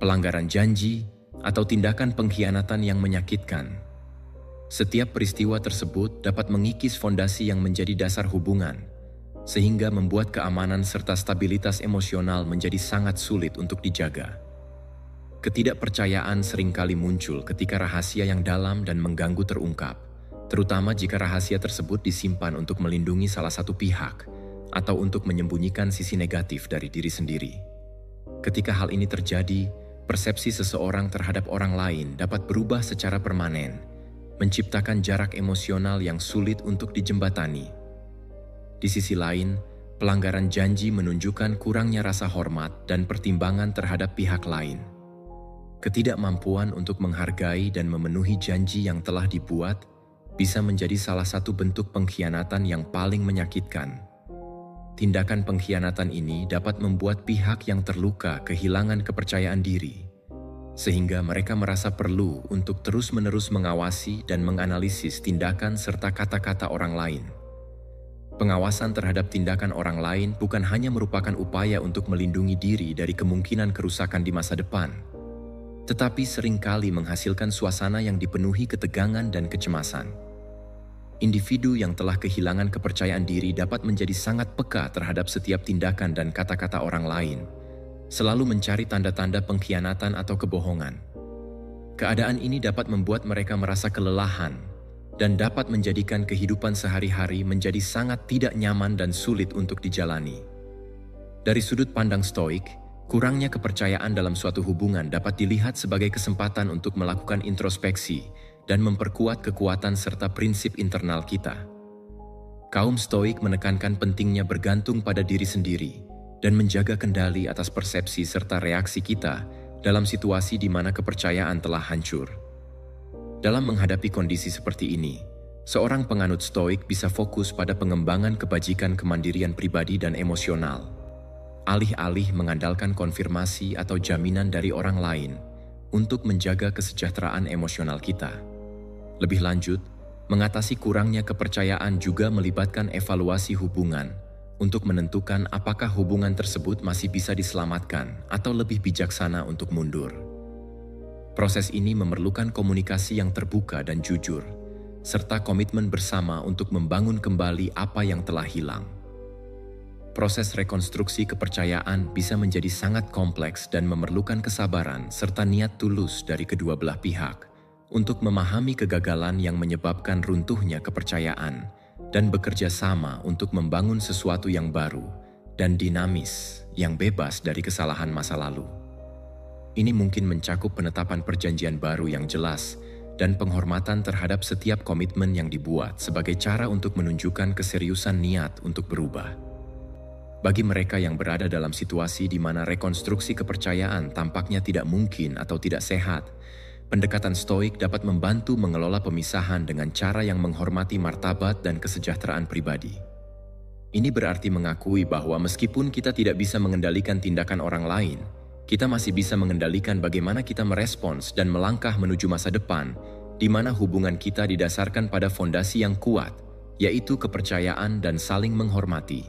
pelanggaran janji, atau tindakan pengkhianatan yang menyakitkan. Setiap peristiwa tersebut dapat mengikis fondasi yang menjadi dasar hubungan, sehingga membuat keamanan serta stabilitas emosional menjadi sangat sulit untuk dijaga. Ketidakpercayaan seringkali muncul ketika rahasia yang dalam dan mengganggu terungkap, terutama jika rahasia tersebut disimpan untuk melindungi salah satu pihak, atau untuk menyembunyikan sisi negatif dari diri sendiri. Ketika hal ini terjadi, persepsi seseorang terhadap orang lain dapat berubah secara permanen, menciptakan jarak emosional yang sulit untuk dijembatani. Di sisi lain, pelanggaran janji menunjukkan kurangnya rasa hormat dan pertimbangan terhadap pihak lain. Ketidakmampuan untuk menghargai dan memenuhi janji yang telah dibuat bisa menjadi salah satu bentuk pengkhianatan yang paling menyakitkan. Tindakan pengkhianatan ini dapat membuat pihak yang terluka kehilangan kepercayaan diri, sehingga mereka merasa perlu untuk terus-menerus mengawasi dan menganalisis tindakan serta kata-kata orang lain. Pengawasan terhadap tindakan orang lain bukan hanya merupakan upaya untuk melindungi diri dari kemungkinan kerusakan di masa depan, tetapi seringkali menghasilkan suasana yang dipenuhi ketegangan dan kecemasan. Individu yang telah kehilangan kepercayaan diri dapat menjadi sangat peka terhadap setiap tindakan dan kata-kata orang lain, selalu mencari tanda-tanda pengkhianatan atau kebohongan. Keadaan ini dapat membuat mereka merasa kelelahan dan dapat menjadikan kehidupan sehari-hari menjadi sangat tidak nyaman dan sulit untuk dijalani. Dari sudut pandang Stoik, kurangnya kepercayaan dalam suatu hubungan dapat dilihat sebagai kesempatan untuk melakukan introspeksi dan memperkuat kekuatan serta prinsip internal kita. Kaum Stoik menekankan pentingnya bergantung pada diri sendiri dan menjaga kendali atas persepsi serta reaksi kita dalam situasi di mana kepercayaan telah hancur. Dalam menghadapi kondisi seperti ini, seorang penganut Stoik bisa fokus pada pengembangan kebajikan kemandirian pribadi dan emosional, alih-alih mengandalkan konfirmasi atau jaminan dari orang lain untuk menjaga kesejahteraan emosional kita. Lebih lanjut, mengatasi kurangnya kepercayaan juga melibatkan evaluasi hubungan untuk menentukan apakah hubungan tersebut masih bisa diselamatkan atau lebih bijaksana untuk mundur. Proses ini memerlukan komunikasi yang terbuka dan jujur, serta komitmen bersama untuk membangun kembali apa yang telah hilang. Proses rekonstruksi kepercayaan bisa menjadi sangat kompleks dan memerlukan kesabaran serta niat tulus dari kedua belah pihak untuk memahami kegagalan yang menyebabkan runtuhnya kepercayaan dan bekerja sama untuk membangun sesuatu yang baru dan dinamis yang bebas dari kesalahan masa lalu. Ini mungkin mencakup penetapan perjanjian baru yang jelas dan penghormatan terhadap setiap komitmen yang dibuat sebagai cara untuk menunjukkan keseriusan niat untuk berubah. Bagi mereka yang berada dalam situasi di mana rekonstruksi kepercayaan tampaknya tidak mungkin atau tidak sehat, pendekatan Stoik dapat membantu mengelola pemisahan dengan cara yang menghormati martabat dan kesejahteraan pribadi. Ini berarti mengakui bahwa meskipun kita tidak bisa mengendalikan tindakan orang lain, kita masih bisa mengendalikan bagaimana kita merespons dan melangkah menuju masa depan, di mana hubungan kita didasarkan pada fondasi yang kuat, yaitu kepercayaan dan saling menghormati.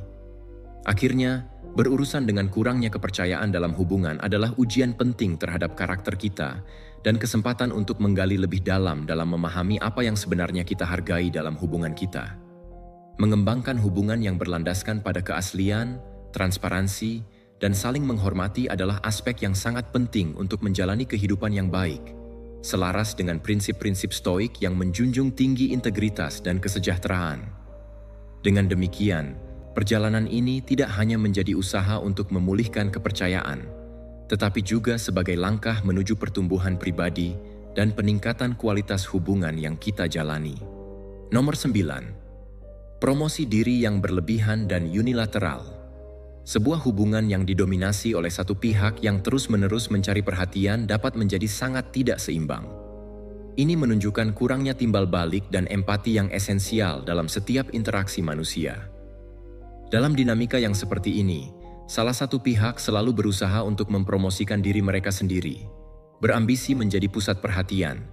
Akhirnya, berurusan dengan kurangnya kepercayaan dalam hubungan adalah ujian penting terhadap karakter kita dan kesempatan untuk menggali lebih dalam memahami apa yang sebenarnya kita hargai dalam hubungan kita. Mengembangkan hubungan yang berlandaskan pada keaslian, transparansi, dan saling menghormati adalah aspek yang sangat penting untuk menjalani kehidupan yang baik, selaras dengan prinsip-prinsip Stoik yang menjunjung tinggi integritas dan kesejahteraan. Dengan demikian, perjalanan ini tidak hanya menjadi usaha untuk memulihkan kepercayaan, tetapi juga sebagai langkah menuju pertumbuhan pribadi dan peningkatan kualitas hubungan yang kita jalani. Nomor 9. Promosi diri yang berlebihan dan unilateral. Sebuah hubungan yang didominasi oleh satu pihak yang terus-menerus mencari perhatian dapat menjadi sangat tidak seimbang. Ini menunjukkan kurangnya timbal balik dan empati yang esensial dalam setiap interaksi manusia. Dalam dinamika yang seperti ini, salah satu pihak selalu berusaha untuk mempromosikan diri mereka sendiri, berambisi menjadi pusat perhatian,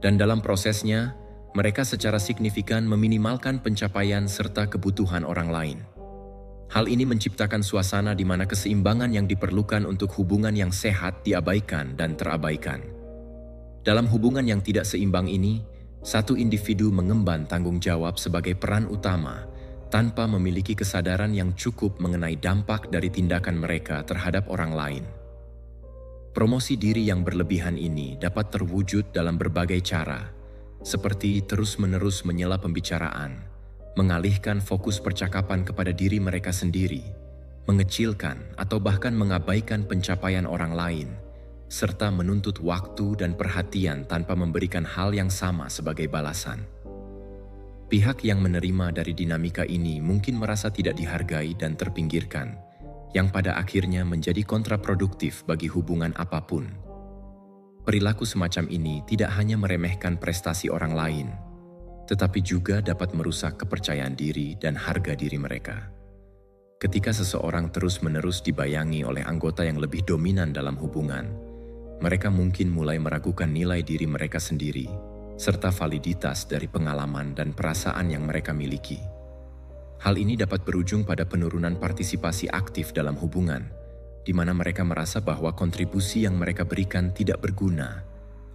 dan dalam prosesnya, mereka secara signifikan meminimalkan pencapaian serta kebutuhan orang lain. Hal ini menciptakan suasana di mana keseimbangan yang diperlukan untuk hubungan yang sehat diabaikan dan terabaikan. Dalam hubungan yang tidak seimbang ini, satu individu mengemban tanggung jawab sebagai peran utama, tanpa memiliki kesadaran yang cukup mengenai dampak dari tindakan mereka terhadap orang lain. Promosi diri yang berlebihan ini dapat terwujud dalam berbagai cara, seperti terus-menerus menyela pembicaraan, mengalihkan fokus percakapan kepada diri mereka sendiri, mengecilkan atau bahkan mengabaikan pencapaian orang lain, serta menuntut waktu dan perhatian tanpa memberikan hal yang sama sebagai balasan. Pihak yang menerima dari dinamika ini mungkin merasa tidak dihargai dan terpinggirkan, yang pada akhirnya menjadi kontraproduktif bagi hubungan apapun. Perilaku semacam ini tidak hanya meremehkan prestasi orang lain, tetapi juga dapat merusak kepercayaan diri dan harga diri mereka. Ketika seseorang terus-menerus dibayangi oleh anggota yang lebih dominan dalam hubungan, mereka mungkin mulai meragukan nilai diri mereka sendiri, serta validitas dari pengalaman dan perasaan yang mereka miliki. Hal ini dapat berujung pada penurunan partisipasi aktif dalam hubungan, di mana mereka merasa bahwa kontribusi yang mereka berikan tidak berguna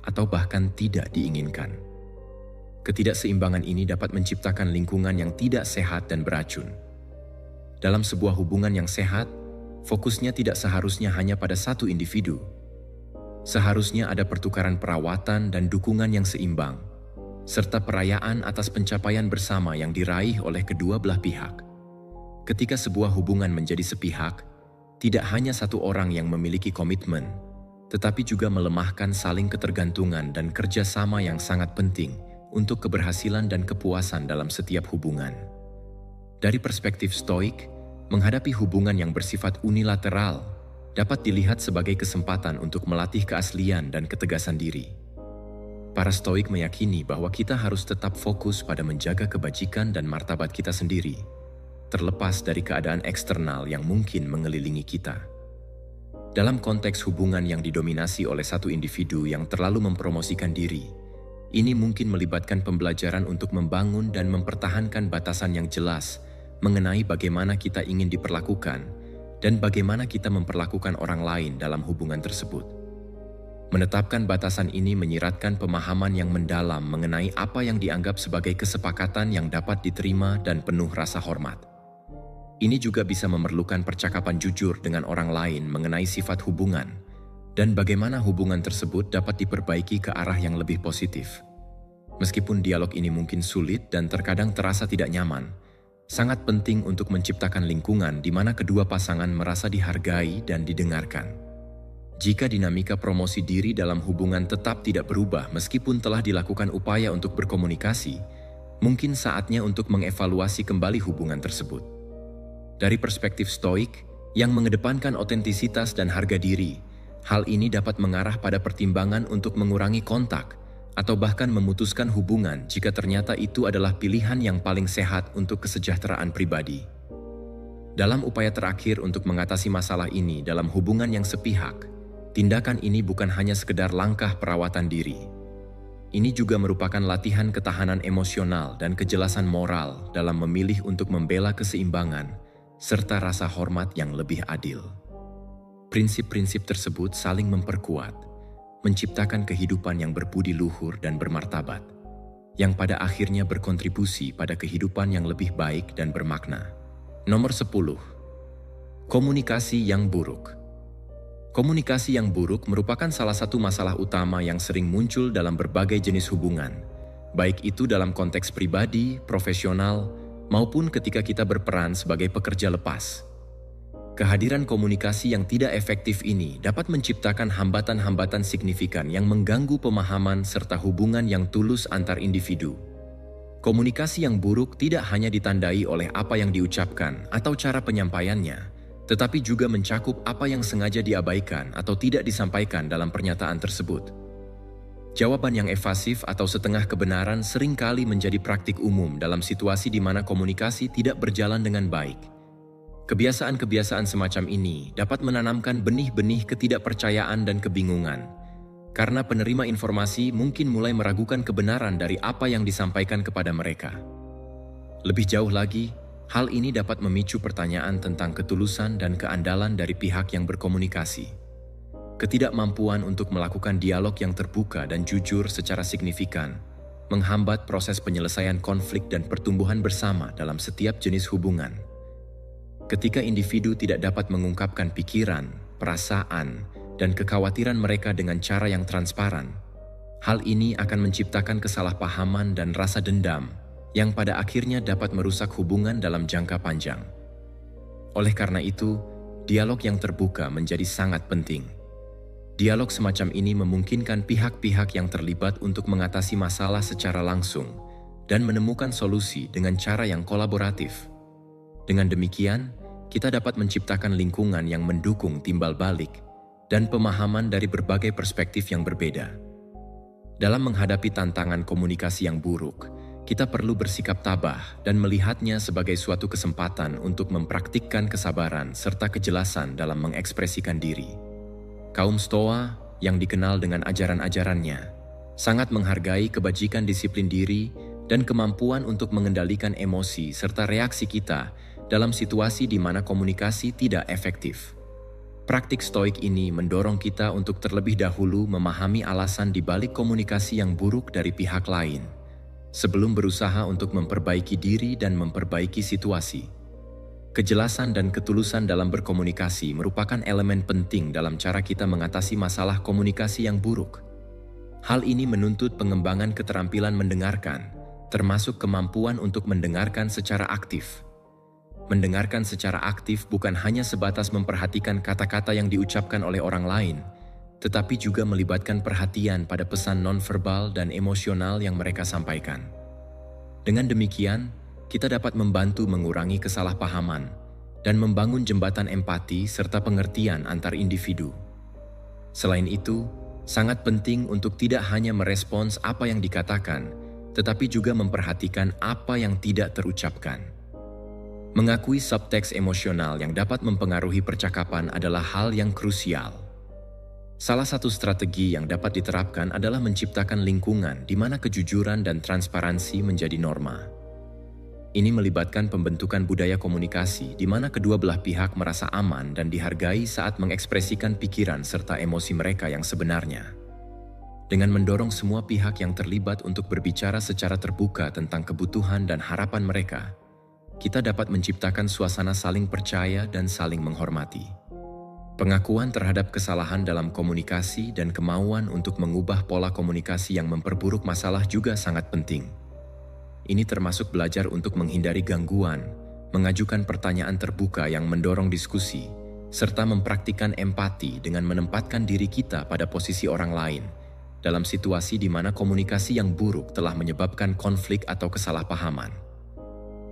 atau bahkan tidak diinginkan. Ketidakseimbangan ini dapat menciptakan lingkungan yang tidak sehat dan beracun. Dalam sebuah hubungan yang sehat, fokusnya tidak seharusnya hanya pada satu individu. Seharusnya ada pertukaran perawatan dan dukungan yang seimbang, serta perayaan atas pencapaian bersama yang diraih oleh kedua belah pihak. Ketika sebuah hubungan menjadi sepihak, tidak hanya satu orang yang memiliki komitmen, tetapi juga melemahkan saling ketergantungan dan kerjasama yang sangat penting untuk keberhasilan dan kepuasan dalam setiap hubungan. Dari perspektif Stoik, menghadapi hubungan yang bersifat unilateral dapat dilihat sebagai kesempatan untuk melatih keaslian dan ketegasan diri. Para Stoik meyakini bahwa kita harus tetap fokus pada menjaga kebajikan dan martabat kita sendiri, terlepas dari keadaan eksternal yang mungkin mengelilingi kita. Dalam konteks hubungan yang didominasi oleh satu individu yang terlalu mempromosikan diri, ini mungkin melibatkan pembelajaran untuk membangun dan mempertahankan batasan yang jelas mengenai bagaimana kita ingin diperlakukan dan bagaimana kita memperlakukan orang lain dalam hubungan tersebut. Menetapkan batasan ini menyiratkan pemahaman yang mendalam mengenai apa yang dianggap sebagai kesepakatan yang dapat diterima dan penuh rasa hormat. Ini juga bisa memerlukan percakapan jujur dengan orang lain mengenai sifat hubungan dan bagaimana hubungan tersebut dapat diperbaiki ke arah yang lebih positif. Meskipun dialog ini mungkin sulit dan terkadang terasa tidak nyaman, sangat penting untuk menciptakan lingkungan di mana kedua pasangan merasa dihargai dan didengarkan. Jika dinamika promosi diri dalam hubungan tetap tidak berubah meskipun telah dilakukan upaya untuk berkomunikasi, mungkin saatnya untuk mengevaluasi kembali hubungan tersebut. Dari perspektif Stoik, yang mengedepankan otentisitas dan harga diri, hal ini dapat mengarah pada pertimbangan untuk mengurangi kontak atau bahkan memutuskan hubungan jika ternyata itu adalah pilihan yang paling sehat untuk kesejahteraan pribadi. Dalam upaya terakhir untuk mengatasi masalah ini dalam hubungan yang sepihak, tindakan ini bukan hanya sekedar langkah perawatan diri. Ini juga merupakan latihan ketahanan emosional dan kejelasan moral dalam memilih untuk membela keseimbangan serta rasa hormat yang lebih adil. Prinsip-prinsip tersebut saling memperkuat, menciptakan kehidupan yang berbudi luhur dan bermartabat, yang pada akhirnya berkontribusi pada kehidupan yang lebih baik dan bermakna. Nomor 10. Komunikasi yang buruk. Komunikasi yang buruk merupakan salah satu masalah utama yang sering muncul dalam berbagai jenis hubungan, baik itu dalam konteks pribadi, profesional, maupun ketika kita berperan sebagai pekerja lepas. Kehadiran komunikasi yang tidak efektif ini dapat menciptakan hambatan-hambatan signifikan yang mengganggu pemahaman serta hubungan yang tulus antar individu. Komunikasi yang buruk tidak hanya ditandai oleh apa yang diucapkan atau cara penyampaiannya, tetapi juga mencakup apa yang sengaja diabaikan atau tidak disampaikan dalam pernyataan tersebut. Jawaban yang evasif atau setengah kebenaran seringkali menjadi praktik umum dalam situasi di mana komunikasi tidak berjalan dengan baik. Kebiasaan-kebiasaan semacam ini dapat menanamkan benih-benih ketidakpercayaan dan kebingungan, karena penerima informasi mungkin mulai meragukan kebenaran dari apa yang disampaikan kepada mereka. Lebih jauh lagi, hal ini dapat memicu pertanyaan tentang ketulusan dan keandalan dari pihak yang berkomunikasi. Ketidakmampuan untuk melakukan dialog yang terbuka dan jujur secara signifikan menghambat proses penyelesaian konflik dan pertumbuhan bersama dalam setiap jenis hubungan. Ketika individu tidak dapat mengungkapkan pikiran, perasaan, dan kekhawatiran mereka dengan cara yang transparan, hal ini akan menciptakan kesalahpahaman dan rasa dendam yang pada akhirnya dapat merusak hubungan dalam jangka panjang. Oleh karena itu, dialog yang terbuka menjadi sangat penting. Dialog semacam ini memungkinkan pihak-pihak yang terlibat untuk mengatasi masalah secara langsung dan menemukan solusi dengan cara yang kolaboratif. Dengan demikian, kita dapat menciptakan lingkungan yang mendukung timbal balik dan pemahaman dari berbagai perspektif yang berbeda. Dalam menghadapi tantangan komunikasi yang buruk, kita perlu bersikap tabah dan melihatnya sebagai suatu kesempatan untuk mempraktikkan kesabaran serta kejelasan dalam mengekspresikan diri. Kaum Stoa, yang dikenal dengan ajaran-ajarannya, sangat menghargai kebajikan disiplin diri dan kemampuan untuk mengendalikan emosi serta reaksi kita dalam situasi di mana komunikasi tidak efektif. Praktik Stoik ini mendorong kita untuk terlebih dahulu memahami alasan di balik komunikasi yang buruk dari pihak lain, sebelum berusaha untuk memperbaiki diri dan memperbaiki situasi. Kejelasan dan ketulusan dalam berkomunikasi merupakan elemen penting dalam cara kita mengatasi masalah komunikasi yang buruk. Hal ini menuntut pengembangan keterampilan mendengarkan, termasuk kemampuan untuk mendengarkan secara aktif. Mendengarkan secara aktif bukan hanya sebatas memperhatikan kata-kata yang diucapkan oleh orang lain, tetapi juga melibatkan perhatian pada pesan nonverbal dan emosional yang mereka sampaikan. Dengan demikian, kita dapat membantu mengurangi kesalahpahaman dan membangun jembatan empati serta pengertian antar individu. Selain itu, sangat penting untuk tidak hanya merespons apa yang dikatakan, tetapi juga memperhatikan apa yang tidak terucapkan. Mengakui subteks emosional yang dapat mempengaruhi percakapan adalah hal yang krusial. Salah satu strategi yang dapat diterapkan adalah menciptakan lingkungan di mana kejujuran dan transparansi menjadi norma. Ini melibatkan pembentukan budaya komunikasi di mana kedua belah pihak merasa aman dan dihargai saat mengekspresikan pikiran serta emosi mereka yang sebenarnya. Dengan mendorong semua pihak yang terlibat untuk berbicara secara terbuka tentang kebutuhan dan harapan mereka, kita dapat menciptakan suasana saling percaya dan saling menghormati. Pengakuan terhadap kesalahan dalam komunikasi dan kemauan untuk mengubah pola komunikasi yang memperburuk masalah juga sangat penting. Ini termasuk belajar untuk menghindari gangguan, mengajukan pertanyaan terbuka yang mendorong diskusi, serta mempraktikkan empati dengan menempatkan diri kita pada posisi orang lain dalam situasi di mana komunikasi yang buruk telah menyebabkan konflik atau kesalahpahaman.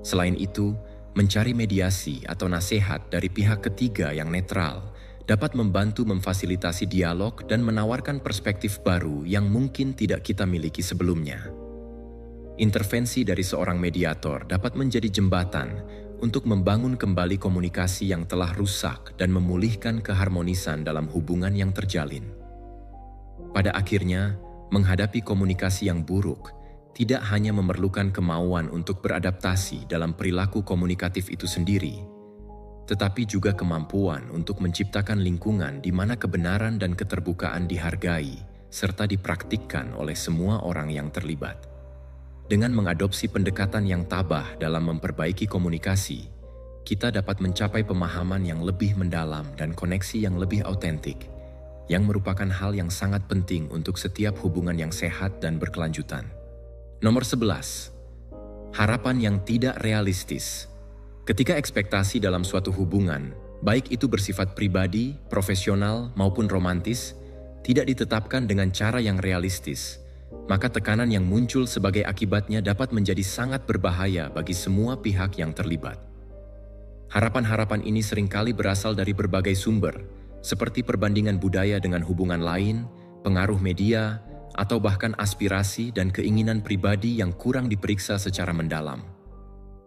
Selain itu, mencari mediasi atau nasihat dari pihak ketiga yang netral dapat membantu memfasilitasi dialog dan menawarkan perspektif baru yang mungkin tidak kita miliki sebelumnya. Intervensi dari seorang mediator dapat menjadi jembatan untuk membangun kembali komunikasi yang telah rusak dan memulihkan keharmonisan dalam hubungan yang terjalin. Pada akhirnya, menghadapi komunikasi yang buruk tidak hanya memerlukan kemauan untuk beradaptasi dalam perilaku komunikatif itu sendiri, tetapi juga kemampuan untuk menciptakan lingkungan di mana kebenaran dan keterbukaan dihargai serta dipraktikkan oleh semua orang yang terlibat. Dengan mengadopsi pendekatan yang tabah dalam memperbaiki komunikasi, kita dapat mencapai pemahaman yang lebih mendalam dan koneksi yang lebih autentik, yang merupakan hal yang sangat penting untuk setiap hubungan yang sehat dan berkelanjutan. Nomor 11. Harapan yang tidak realistis. Ketika ekspektasi dalam suatu hubungan, baik itu bersifat pribadi, profesional, maupun romantis, tidak ditetapkan dengan cara yang realistis, maka tekanan yang muncul sebagai akibatnya dapat menjadi sangat berbahaya bagi semua pihak yang terlibat. Harapan-harapan ini seringkali berasal dari berbagai sumber, seperti perbandingan budaya dengan hubungan lain, pengaruh media, atau bahkan aspirasi dan keinginan pribadi yang kurang diperiksa secara mendalam.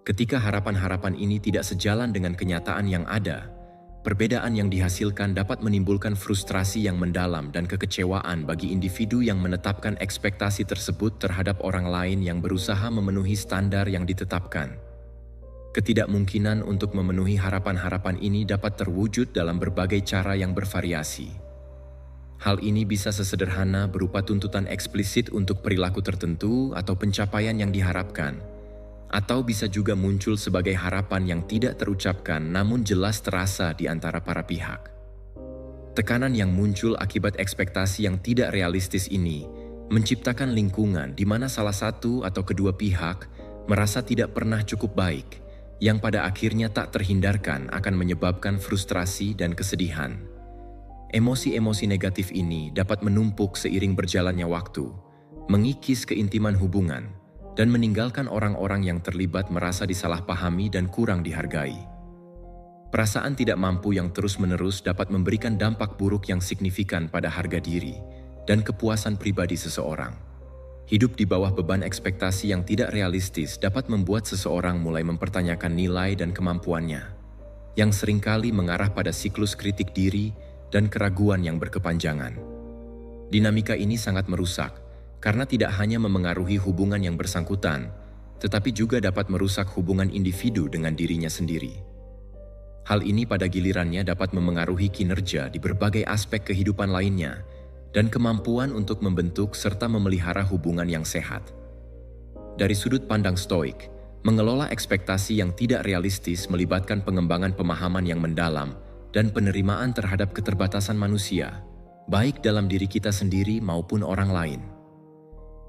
Ketika harapan-harapan ini tidak sejalan dengan kenyataan yang ada, perbedaan yang dihasilkan dapat menimbulkan frustrasi yang mendalam dan kekecewaan bagi individu yang menetapkan ekspektasi tersebut terhadap orang lain yang berusaha memenuhi standar yang ditetapkan. Ketidakmungkinan untuk memenuhi harapan-harapan ini dapat terwujud dalam berbagai cara yang bervariasi. Hal ini bisa sesederhana berupa tuntutan eksplisit untuk perilaku tertentu atau pencapaian yang diharapkan, atau bisa juga muncul sebagai harapan yang tidak terucapkan namun jelas terasa di antara para pihak. Tekanan yang muncul akibat ekspektasi yang tidak realistis ini menciptakan lingkungan di mana salah satu atau kedua pihak merasa tidak pernah cukup baik, yang pada akhirnya tak terhindarkan akan menyebabkan frustrasi dan kesedihan. Emosi-emosi negatif ini dapat menumpuk seiring berjalannya waktu, mengikis keintiman hubungan, dan meninggalkan orang-orang yang terlibat merasa disalahpahami dan kurang dihargai. Perasaan tidak mampu yang terus-menerus dapat memberikan dampak buruk yang signifikan pada harga diri dan kepuasan pribadi seseorang. Hidup di bawah beban ekspektasi yang tidak realistis dapat membuat seseorang mulai mempertanyakan nilai dan kemampuannya, yang seringkali mengarah pada siklus kritik diri dan keraguan yang berkepanjangan. Dinamika ini sangat merusak, karena tidak hanya memengaruhi hubungan yang bersangkutan, tetapi juga dapat merusak hubungan individu dengan dirinya sendiri. Hal ini pada gilirannya dapat memengaruhi kinerja di berbagai aspek kehidupan lainnya dan kemampuan untuk membentuk serta memelihara hubungan yang sehat. Dari sudut pandang Stoik, mengelola ekspektasi yang tidak realistis melibatkan pengembangan pemahaman yang mendalam dan penerimaan terhadap keterbatasan manusia, baik dalam diri kita sendiri maupun orang lain.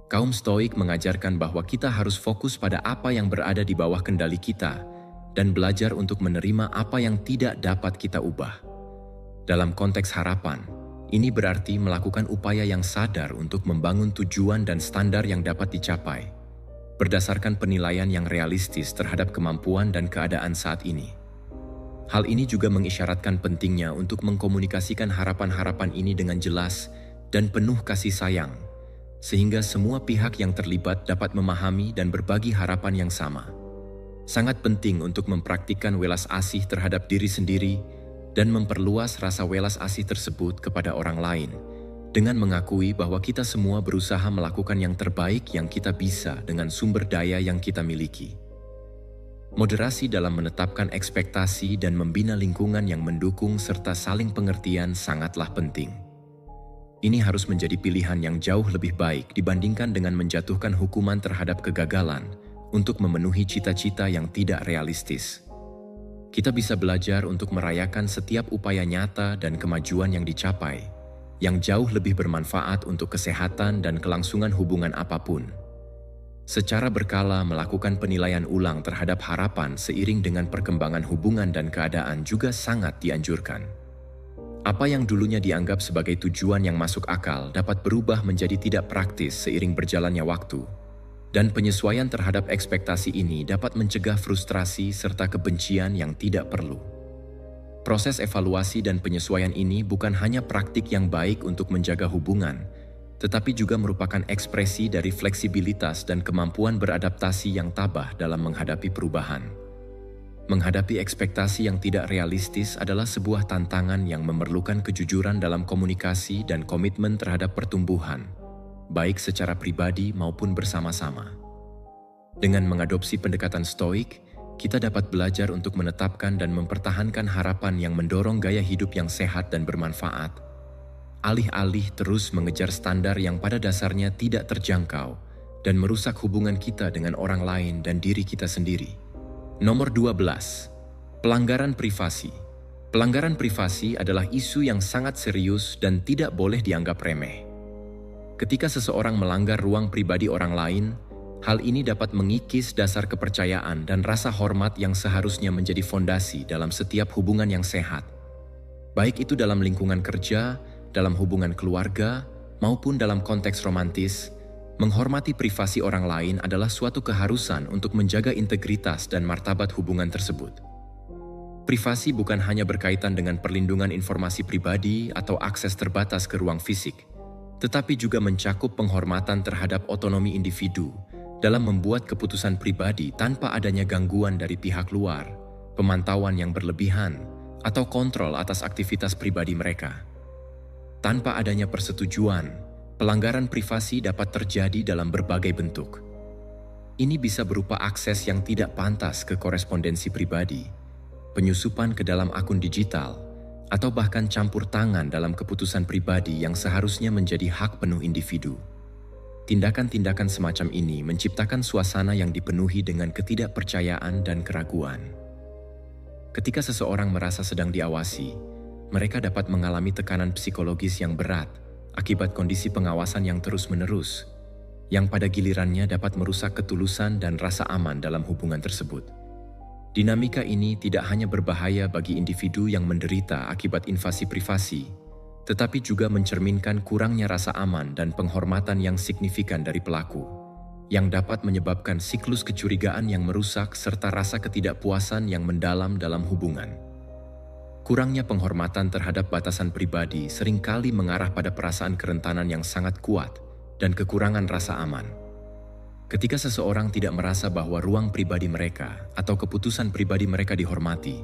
Kaum Stoik mengajarkan bahwa kita harus fokus pada apa yang berada di bawah kendali kita dan belajar untuk menerima apa yang tidak dapat kita ubah. Dalam konteks harapan, ini berarti melakukan upaya yang sadar untuk membangun tujuan dan standar yang dapat dicapai, berdasarkan penilaian yang realistis terhadap kemampuan dan keadaan saat ini. Hal ini juga mengisyaratkan pentingnya untuk mengkomunikasikan harapan-harapan ini dengan jelas dan penuh kasih sayang, sehingga semua pihak yang terlibat dapat memahami dan berbagi harapan yang sama. Sangat penting untuk mempraktikkan welas asih terhadap diri sendiri dan memperluas rasa welas asih tersebut kepada orang lain, dengan mengakui bahwa kita semua berusaha melakukan yang terbaik yang kita bisa dengan sumber daya yang kita miliki. Moderasi dalam menetapkan ekspektasi dan membina lingkungan yang mendukung serta saling pengertian sangatlah penting. Ini harus menjadi pilihan yang jauh lebih baik dibandingkan dengan menjatuhkan hukuman terhadap kegagalan untuk memenuhi cita-cita yang tidak realistis. Kita bisa belajar untuk merayakan setiap upaya nyata dan kemajuan yang dicapai, yang jauh lebih bermanfaat untuk kesehatan dan kelangsungan hubungan apapun. Secara berkala melakukan penilaian ulang terhadap harapan seiring dengan perkembangan hubungan dan keadaan juga sangat dianjurkan. Apa yang dulunya dianggap sebagai tujuan yang masuk akal dapat berubah menjadi tidak praktis seiring berjalannya waktu. Dan penyesuaian terhadap ekspektasi ini dapat mencegah frustrasi serta kebencian yang tidak perlu. Proses evaluasi dan penyesuaian ini bukan hanya praktik yang baik untuk menjaga hubungan, tetapi juga merupakan ekspresi dari fleksibilitas dan kemampuan beradaptasi yang tabah dalam menghadapi perubahan. Menghadapi ekspektasi yang tidak realistis adalah sebuah tantangan yang memerlukan kejujuran dalam komunikasi dan komitmen terhadap pertumbuhan, baik secara pribadi maupun bersama-sama. Dengan mengadopsi pendekatan stoik, kita dapat belajar untuk menetapkan dan mempertahankan harapan yang mendorong gaya hidup yang sehat dan bermanfaat, alih-alih terus mengejar standar yang pada dasarnya tidak terjangkau dan merusak hubungan kita dengan orang lain dan diri kita sendiri. Nomor 12. Pelanggaran privasi. Pelanggaran privasi adalah isu yang sangat serius dan tidak boleh dianggap remeh. Ketika seseorang melanggar ruang pribadi orang lain, hal ini dapat mengikis dasar kepercayaan dan rasa hormat yang seharusnya menjadi fondasi dalam setiap hubungan yang sehat. Baik itu dalam lingkungan kerja, dalam hubungan keluarga, maupun dalam konteks romantis, menghormati privasi orang lain adalah suatu keharusan untuk menjaga integritas dan martabat hubungan tersebut. Privasi bukan hanya berkaitan dengan perlindungan informasi pribadi atau akses terbatas ke ruang fisik, tetapi juga mencakup penghormatan terhadap otonomi individu dalam membuat keputusan pribadi tanpa adanya gangguan dari pihak luar, pemantauan yang berlebihan, atau kontrol atas aktivitas pribadi mereka. Tanpa adanya persetujuan, pelanggaran privasi dapat terjadi dalam berbagai bentuk. Ini bisa berupa akses yang tidak pantas ke korespondensi pribadi, penyusupan ke dalam akun digital, atau bahkan campur tangan dalam keputusan pribadi yang seharusnya menjadi hak penuh individu. Tindakan-tindakan semacam ini menciptakan suasana yang dipenuhi dengan ketidakpercayaan dan keraguan. Ketika seseorang merasa sedang diawasi, mereka dapat mengalami tekanan psikologis yang berat akibat kondisi pengawasan yang terus-menerus, yang pada gilirannya dapat merusak ketulusan dan rasa aman dalam hubungan tersebut. Dinamika ini tidak hanya berbahaya bagi individu yang menderita akibat invasi privasi, tetapi juga mencerminkan kurangnya rasa aman dan penghormatan yang signifikan dari pelaku, yang dapat menyebabkan siklus kecurigaan yang merusak serta rasa ketidakpuasan yang mendalam dalam hubungan. Kurangnya penghormatan terhadap batasan pribadi seringkali mengarah pada perasaan kerentanan yang sangat kuat dan kekurangan rasa aman. Ketika seseorang tidak merasa bahwa ruang pribadi mereka atau keputusan pribadi mereka dihormati,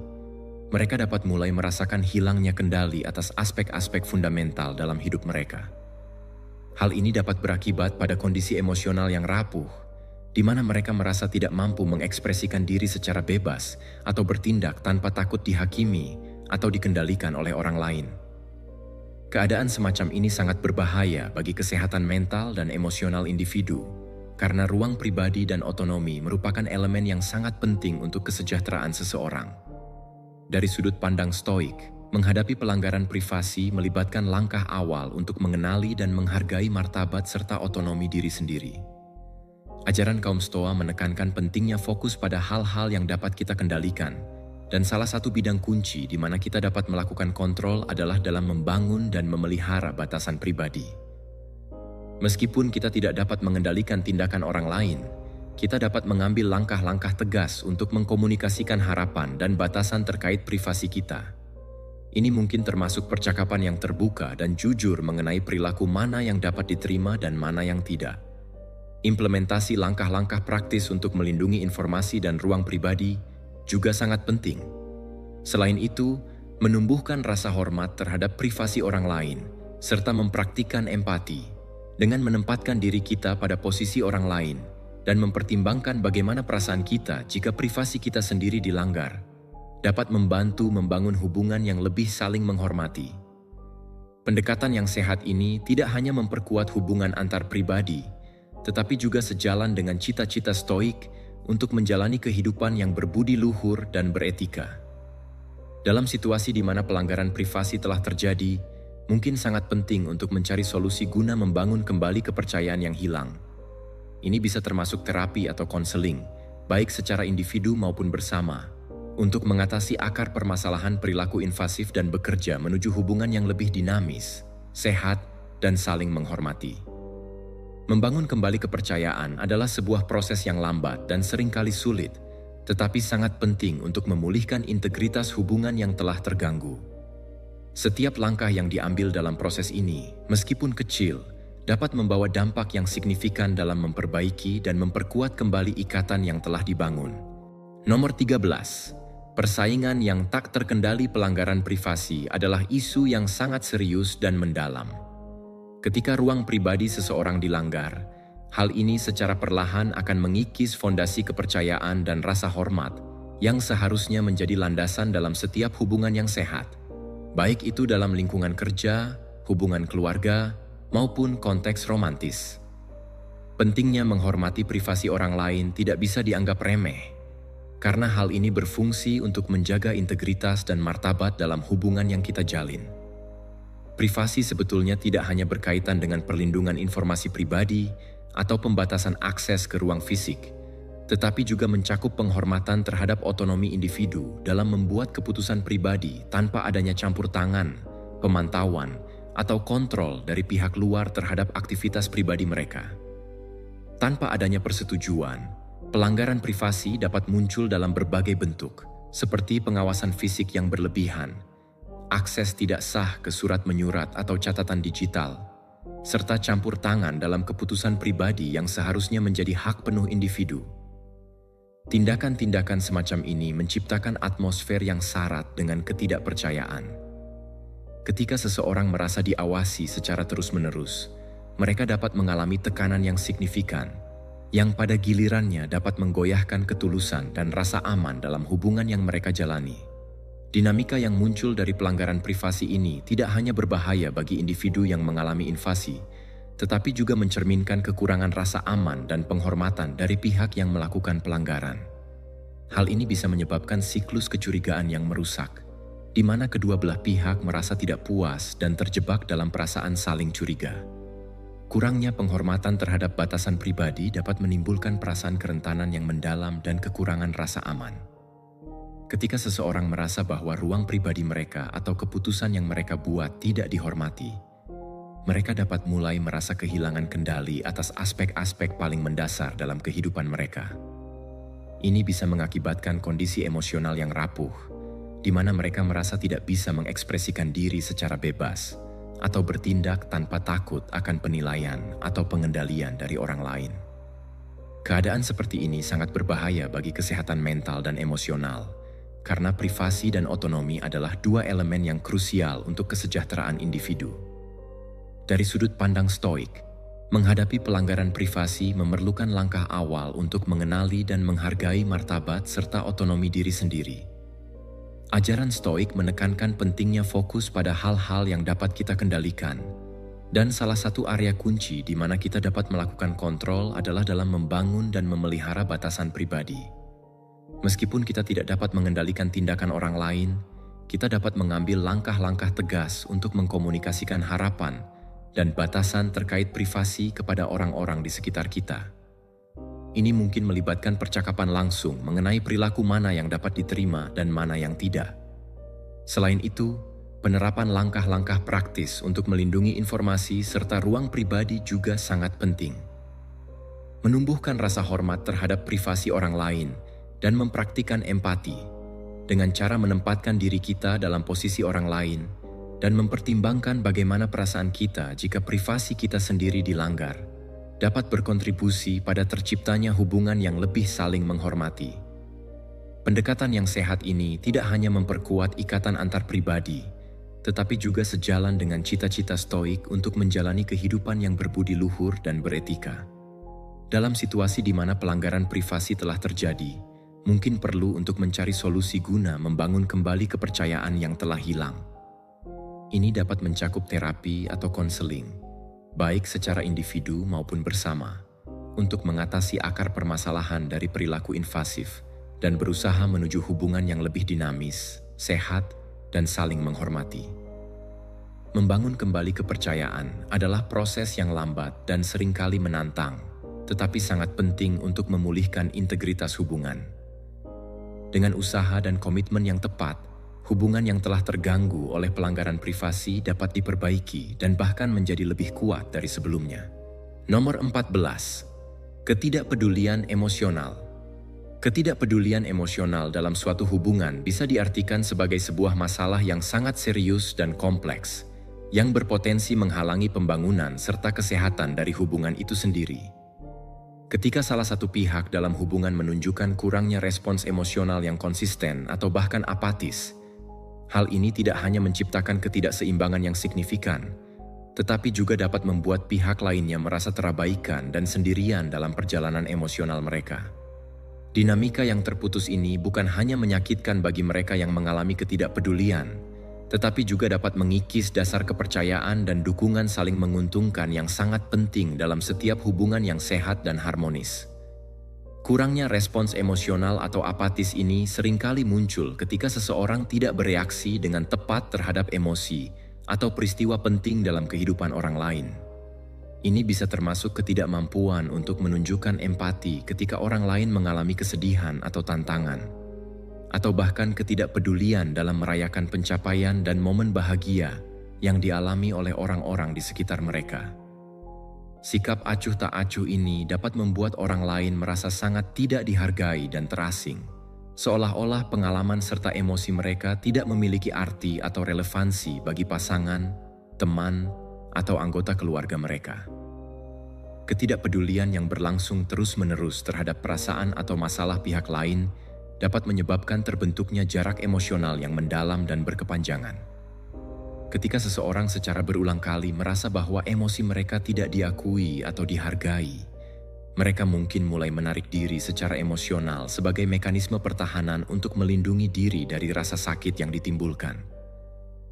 mereka dapat mulai merasakan hilangnya kendali atas aspek-aspek fundamental dalam hidup mereka. Hal ini dapat berakibat pada kondisi emosional yang rapuh, di mana mereka merasa tidak mampu mengekspresikan diri secara bebas atau bertindak tanpa takut dihakimi atau dikendalikan oleh orang lain. Keadaan semacam ini sangat berbahaya bagi kesehatan mental dan emosional individu, karena ruang pribadi dan otonomi merupakan elemen yang sangat penting untuk kesejahteraan seseorang. Dari sudut pandang stoik, menghadapi pelanggaran privasi melibatkan langkah awal untuk mengenali dan menghargai martabat serta otonomi diri sendiri. Ajaran kaum Stoa menekankan pentingnya fokus pada hal-hal yang dapat kita kendalikan, dan salah satu bidang kunci di mana kita dapat melakukan kontrol adalah dalam membangun dan memelihara batasan pribadi. Meskipun kita tidak dapat mengendalikan tindakan orang lain, kita dapat mengambil langkah-langkah tegas untuk mengkomunikasikan harapan dan batasan terkait privasi kita. Ini mungkin termasuk percakapan yang terbuka dan jujur mengenai perilaku mana yang dapat diterima dan mana yang tidak. Implementasi langkah-langkah praktis untuk melindungi informasi dan ruang pribadi juga sangat penting. Selain itu, menumbuhkan rasa hormat terhadap privasi orang lain, serta mempraktikkan empati dengan menempatkan diri kita pada posisi orang lain, dan mempertimbangkan bagaimana perasaan kita jika privasi kita sendiri dilanggar, dapat membantu membangun hubungan yang lebih saling menghormati. Pendekatan yang sehat ini tidak hanya memperkuat hubungan antar pribadi, tetapi juga sejalan dengan cita-cita Stoik untuk menjalani kehidupan yang berbudi luhur dan beretika. Dalam situasi di mana pelanggaran privasi telah terjadi, mungkin sangat penting untuk mencari solusi guna membangun kembali kepercayaan yang hilang. Ini bisa termasuk terapi atau konseling, baik secara individu maupun bersama, untuk mengatasi akar permasalahan perilaku invasif dan bekerja menuju hubungan yang lebih dinamis, sehat, dan saling menghormati. Membangun kembali kepercayaan adalah sebuah proses yang lambat dan seringkali sulit, tetapi sangat penting untuk memulihkan integritas hubungan yang telah terganggu. Setiap langkah yang diambil dalam proses ini, meskipun kecil, dapat membawa dampak yang signifikan dalam memperbaiki dan memperkuat kembali ikatan yang telah dibangun. Nomor 13. Persaingan yang tak terkendali. Pelanggaran privasi adalah isu yang sangat serius dan mendalam. Ketika ruang pribadi seseorang dilanggar, hal ini secara perlahan akan mengikis fondasi kepercayaan dan rasa hormat yang seharusnya menjadi landasan dalam setiap hubungan yang sehat, baik itu dalam lingkungan kerja, hubungan keluarga, maupun konteks romantis. Pentingnya menghormati privasi orang lain tidak bisa dianggap remeh, karena hal ini berfungsi untuk menjaga integritas dan martabat dalam hubungan yang kita jalin. Privasi sebetulnya tidak hanya berkaitan dengan perlindungan informasi pribadi atau pembatasan akses ke ruang fisik, tetapi juga mencakup penghormatan terhadap otonomi individu dalam membuat keputusan pribadi tanpa adanya campur tangan, pemantauan, atau kontrol dari pihak luar terhadap aktivitas pribadi mereka. Tanpa adanya persetujuan, pelanggaran privasi dapat muncul dalam berbagai bentuk, seperti pengawasan fisik yang berlebihan, akses tidak sah ke surat menyurat atau catatan digital, serta campur tangan dalam keputusan pribadi yang seharusnya menjadi hak penuh individu. Tindakan-tindakan semacam ini menciptakan atmosfer yang syarat dengan ketidakpercayaan. Ketika seseorang merasa diawasi secara terus-menerus, mereka dapat mengalami tekanan yang signifikan, yang pada gilirannya dapat menggoyahkan ketulusan dan rasa aman dalam hubungan yang mereka jalani. Dinamika yang muncul dari pelanggaran privasi ini tidak hanya berbahaya bagi individu yang mengalami invasi, tetapi juga mencerminkan kekurangan rasa aman dan penghormatan dari pihak yang melakukan pelanggaran. Hal ini bisa menyebabkan siklus kecurigaan yang merusak, di mana kedua belah pihak merasa tidak puas dan terjebak dalam perasaan saling curiga. Kurangnya penghormatan terhadap batasan pribadi dapat menimbulkan perasaan kerentanan yang mendalam dan kekurangan rasa aman. Ketika seseorang merasa bahwa ruang pribadi mereka atau keputusan yang mereka buat tidak dihormati, mereka dapat mulai merasa kehilangan kendali atas aspek-aspek paling mendasar dalam kehidupan mereka. Ini bisa mengakibatkan kondisi emosional yang rapuh, di mana mereka merasa tidak bisa mengekspresikan diri secara bebas atau bertindak tanpa takut akan penilaian atau pengendalian dari orang lain. Keadaan seperti ini sangat berbahaya bagi kesehatan mental dan emosional, karena privasi dan otonomi adalah dua elemen yang krusial untuk kesejahteraan individu. Dari sudut pandang Stoik, menghadapi pelanggaran privasi memerlukan langkah awal untuk mengenali dan menghargai martabat serta otonomi diri sendiri. Ajaran Stoik menekankan pentingnya fokus pada hal-hal yang dapat kita kendalikan, dan salah satu area kunci di mana kita dapat melakukan kontrol adalah dalam membangun dan memelihara batasan pribadi. Meskipun kita tidak dapat mengendalikan tindakan orang lain, kita dapat mengambil langkah-langkah tegas untuk mengkomunikasikan harapan dan batasan terkait privasi kepada orang-orang di sekitar kita. Ini mungkin melibatkan percakapan langsung mengenai perilaku mana yang dapat diterima dan mana yang tidak. Selain itu, penerapan langkah-langkah praktis untuk melindungi informasi serta ruang pribadi juga sangat penting. Menumbuhkan rasa hormat terhadap privasi orang lain dan mempraktikkan empati dengan cara menempatkan diri kita dalam posisi orang lain dan mempertimbangkan bagaimana perasaan kita jika privasi kita sendiri dilanggar, dapat berkontribusi pada terciptanya hubungan yang lebih saling menghormati. Pendekatan yang sehat ini tidak hanya memperkuat ikatan antar pribadi, tetapi juga sejalan dengan cita-cita Stoik untuk menjalani kehidupan yang berbudi luhur dan beretika. Dalam situasi di mana pelanggaran privasi telah terjadi, mungkin perlu untuk mencari solusi guna membangun kembali kepercayaan yang telah hilang. Ini dapat mencakup terapi atau konseling, baik secara individu maupun bersama, untuk mengatasi akar permasalahan dari perilaku invasif dan berusaha menuju hubungan yang lebih dinamis, sehat, dan saling menghormati. Membangun kembali kepercayaan adalah proses yang lambat dan seringkali menantang, tetapi sangat penting untuk memulihkan integritas hubungan. Dengan usaha dan komitmen yang tepat, hubungan yang telah terganggu oleh pelanggaran privasi dapat diperbaiki dan bahkan menjadi lebih kuat dari sebelumnya. Nomor 14. Ketidakpedulian emosional. Ketidakpedulian emosional dalam suatu hubungan bisa diartikan sebagai sebuah masalah yang sangat serius dan kompleks, yang berpotensi menghalangi pembangunan serta kesehatan dari hubungan itu sendiri. Ketika salah satu pihak dalam hubungan menunjukkan kurangnya respons emosional yang konsisten atau bahkan apatis, hal ini tidak hanya menciptakan ketidakseimbangan yang signifikan, tetapi juga dapat membuat pihak lainnya merasa terabaikan dan sendirian dalam perjalanan emosional mereka. Dinamika yang terputus ini bukan hanya menyakitkan bagi mereka yang mengalami ketidakpedulian, tetapi juga dapat mengikis dasar kepercayaan dan dukungan saling menguntungkan yang sangat penting dalam setiap hubungan yang sehat dan harmonis. Kurangnya respons emosional atau apatis ini seringkali muncul ketika seseorang tidak bereaksi dengan tepat terhadap emosi atau peristiwa penting dalam kehidupan orang lain. Ini bisa termasuk ketidakmampuan untuk menunjukkan empati ketika orang lain mengalami kesedihan atau tantangan, atau bahkan ketidakpedulian dalam merayakan pencapaian dan momen bahagia yang dialami oleh orang-orang di sekitar mereka. Sikap acuh tak acuh ini dapat membuat orang lain merasa sangat tidak dihargai dan terasing, seolah-olah pengalaman serta emosi mereka tidak memiliki arti atau relevansi bagi pasangan, teman, atau anggota keluarga mereka. Ketidakpedulian yang berlangsung terus-menerus terhadap perasaan atau masalah pihak lain dapat menyebabkan terbentuknya jarak emosional yang mendalam dan berkepanjangan. Ketika seseorang secara berulang kali merasa bahwa emosi mereka tidak diakui atau dihargai, mereka mungkin mulai menarik diri secara emosional sebagai mekanisme pertahanan untuk melindungi diri dari rasa sakit yang ditimbulkan.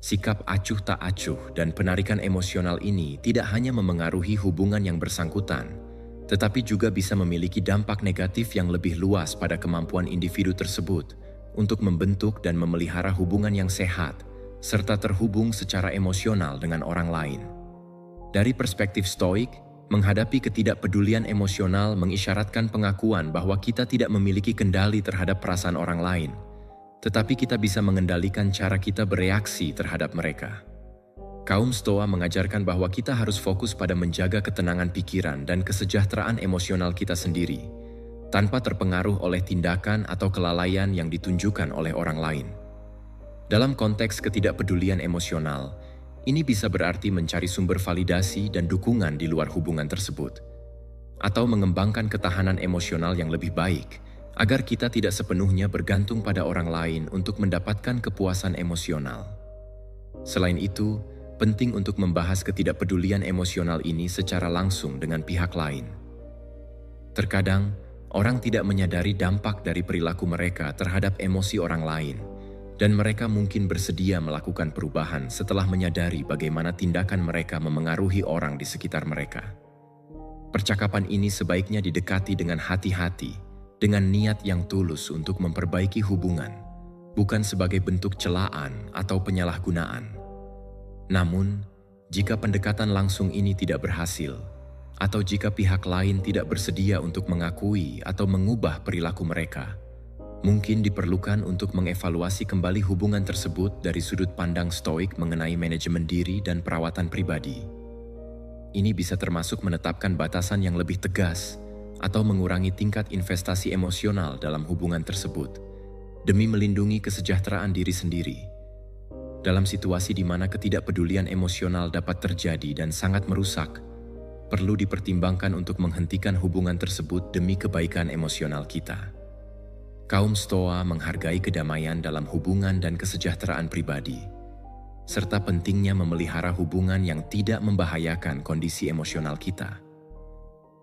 Sikap acuh tak acuh dan penarikan emosional ini tidak hanya memengaruhi hubungan yang bersangkutan, tetapi juga bisa memiliki dampak negatif yang lebih luas pada kemampuan individu tersebut untuk membentuk dan memelihara hubungan yang sehat, serta terhubung secara emosional dengan orang lain. Dari perspektif Stoik, menghadapi ketidakpedulian emosional mengisyaratkan pengakuan bahwa kita tidak memiliki kendali terhadap perasaan orang lain, tetapi kita bisa mengendalikan cara kita bereaksi terhadap mereka. Kaum Stoa mengajarkan bahwa kita harus fokus pada menjaga ketenangan pikiran dan kesejahteraan emosional kita sendiri, tanpa terpengaruh oleh tindakan atau kelalaian yang ditunjukkan oleh orang lain. Dalam konteks ketidakpedulian emosional, ini bisa berarti mencari sumber validasi dan dukungan di luar hubungan tersebut, atau mengembangkan ketahanan emosional yang lebih baik, agar kita tidak sepenuhnya bergantung pada orang lain untuk mendapatkan kepuasan emosional. Selain itu, penting untuk membahas ketidakpedulian emosional ini secara langsung dengan pihak lain. Terkadang, orang tidak menyadari dampak dari perilaku mereka terhadap emosi orang lain, dan mereka mungkin bersedia melakukan perubahan setelah menyadari bagaimana tindakan mereka memengaruhi orang di sekitar mereka. Percakapan ini sebaiknya didekati dengan hati-hati, dengan niat yang tulus untuk memperbaiki hubungan, bukan sebagai bentuk celaan atau penyalahgunaan. Namun, jika pendekatan langsung ini tidak berhasil, atau jika pihak lain tidak bersedia untuk mengakui atau mengubah perilaku mereka, mungkin diperlukan untuk mengevaluasi kembali hubungan tersebut dari sudut pandang Stoik mengenai manajemen diri dan perawatan pribadi. Ini bisa termasuk menetapkan batasan yang lebih tegas atau mengurangi tingkat investasi emosional dalam hubungan tersebut, demi melindungi kesejahteraan diri sendiri. Dalam situasi di mana ketidakpedulian emosional dapat terjadi dan sangat merusak, perlu dipertimbangkan untuk menghentikan hubungan tersebut demi kebaikan emosional kita. Kaum Stoa menghargai kedamaian dalam hubungan dan kesejahteraan pribadi, serta pentingnya memelihara hubungan yang tidak membahayakan kondisi emosional kita.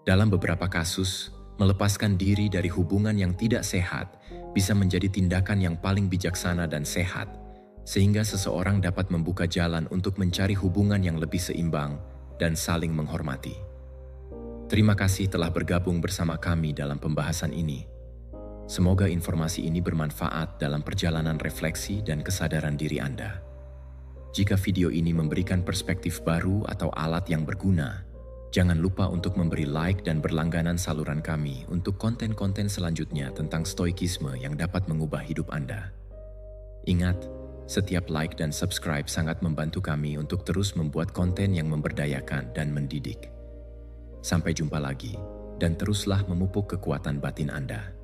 Dalam beberapa kasus, melepaskan diri dari hubungan yang tidak sehat bisa menjadi tindakan yang paling bijaksana dan sehat, sehingga seseorang dapat membuka jalan untuk mencari hubungan yang lebih seimbang dan saling menghormati. Terima kasih telah bergabung bersama kami dalam pembahasan ini. Semoga informasi ini bermanfaat dalam perjalanan refleksi dan kesadaran diri Anda. Jika video ini memberikan perspektif baru atau alat yang berguna, jangan lupa untuk memberi like dan berlangganan saluran kami untuk konten-konten selanjutnya tentang stoikisme yang dapat mengubah hidup Anda. Ingat, setiap like dan subscribe sangat membantu kami untuk terus membuat konten yang memberdayakan dan mendidik. Sampai jumpa lagi, dan teruslah memupuk kekuatan batin Anda.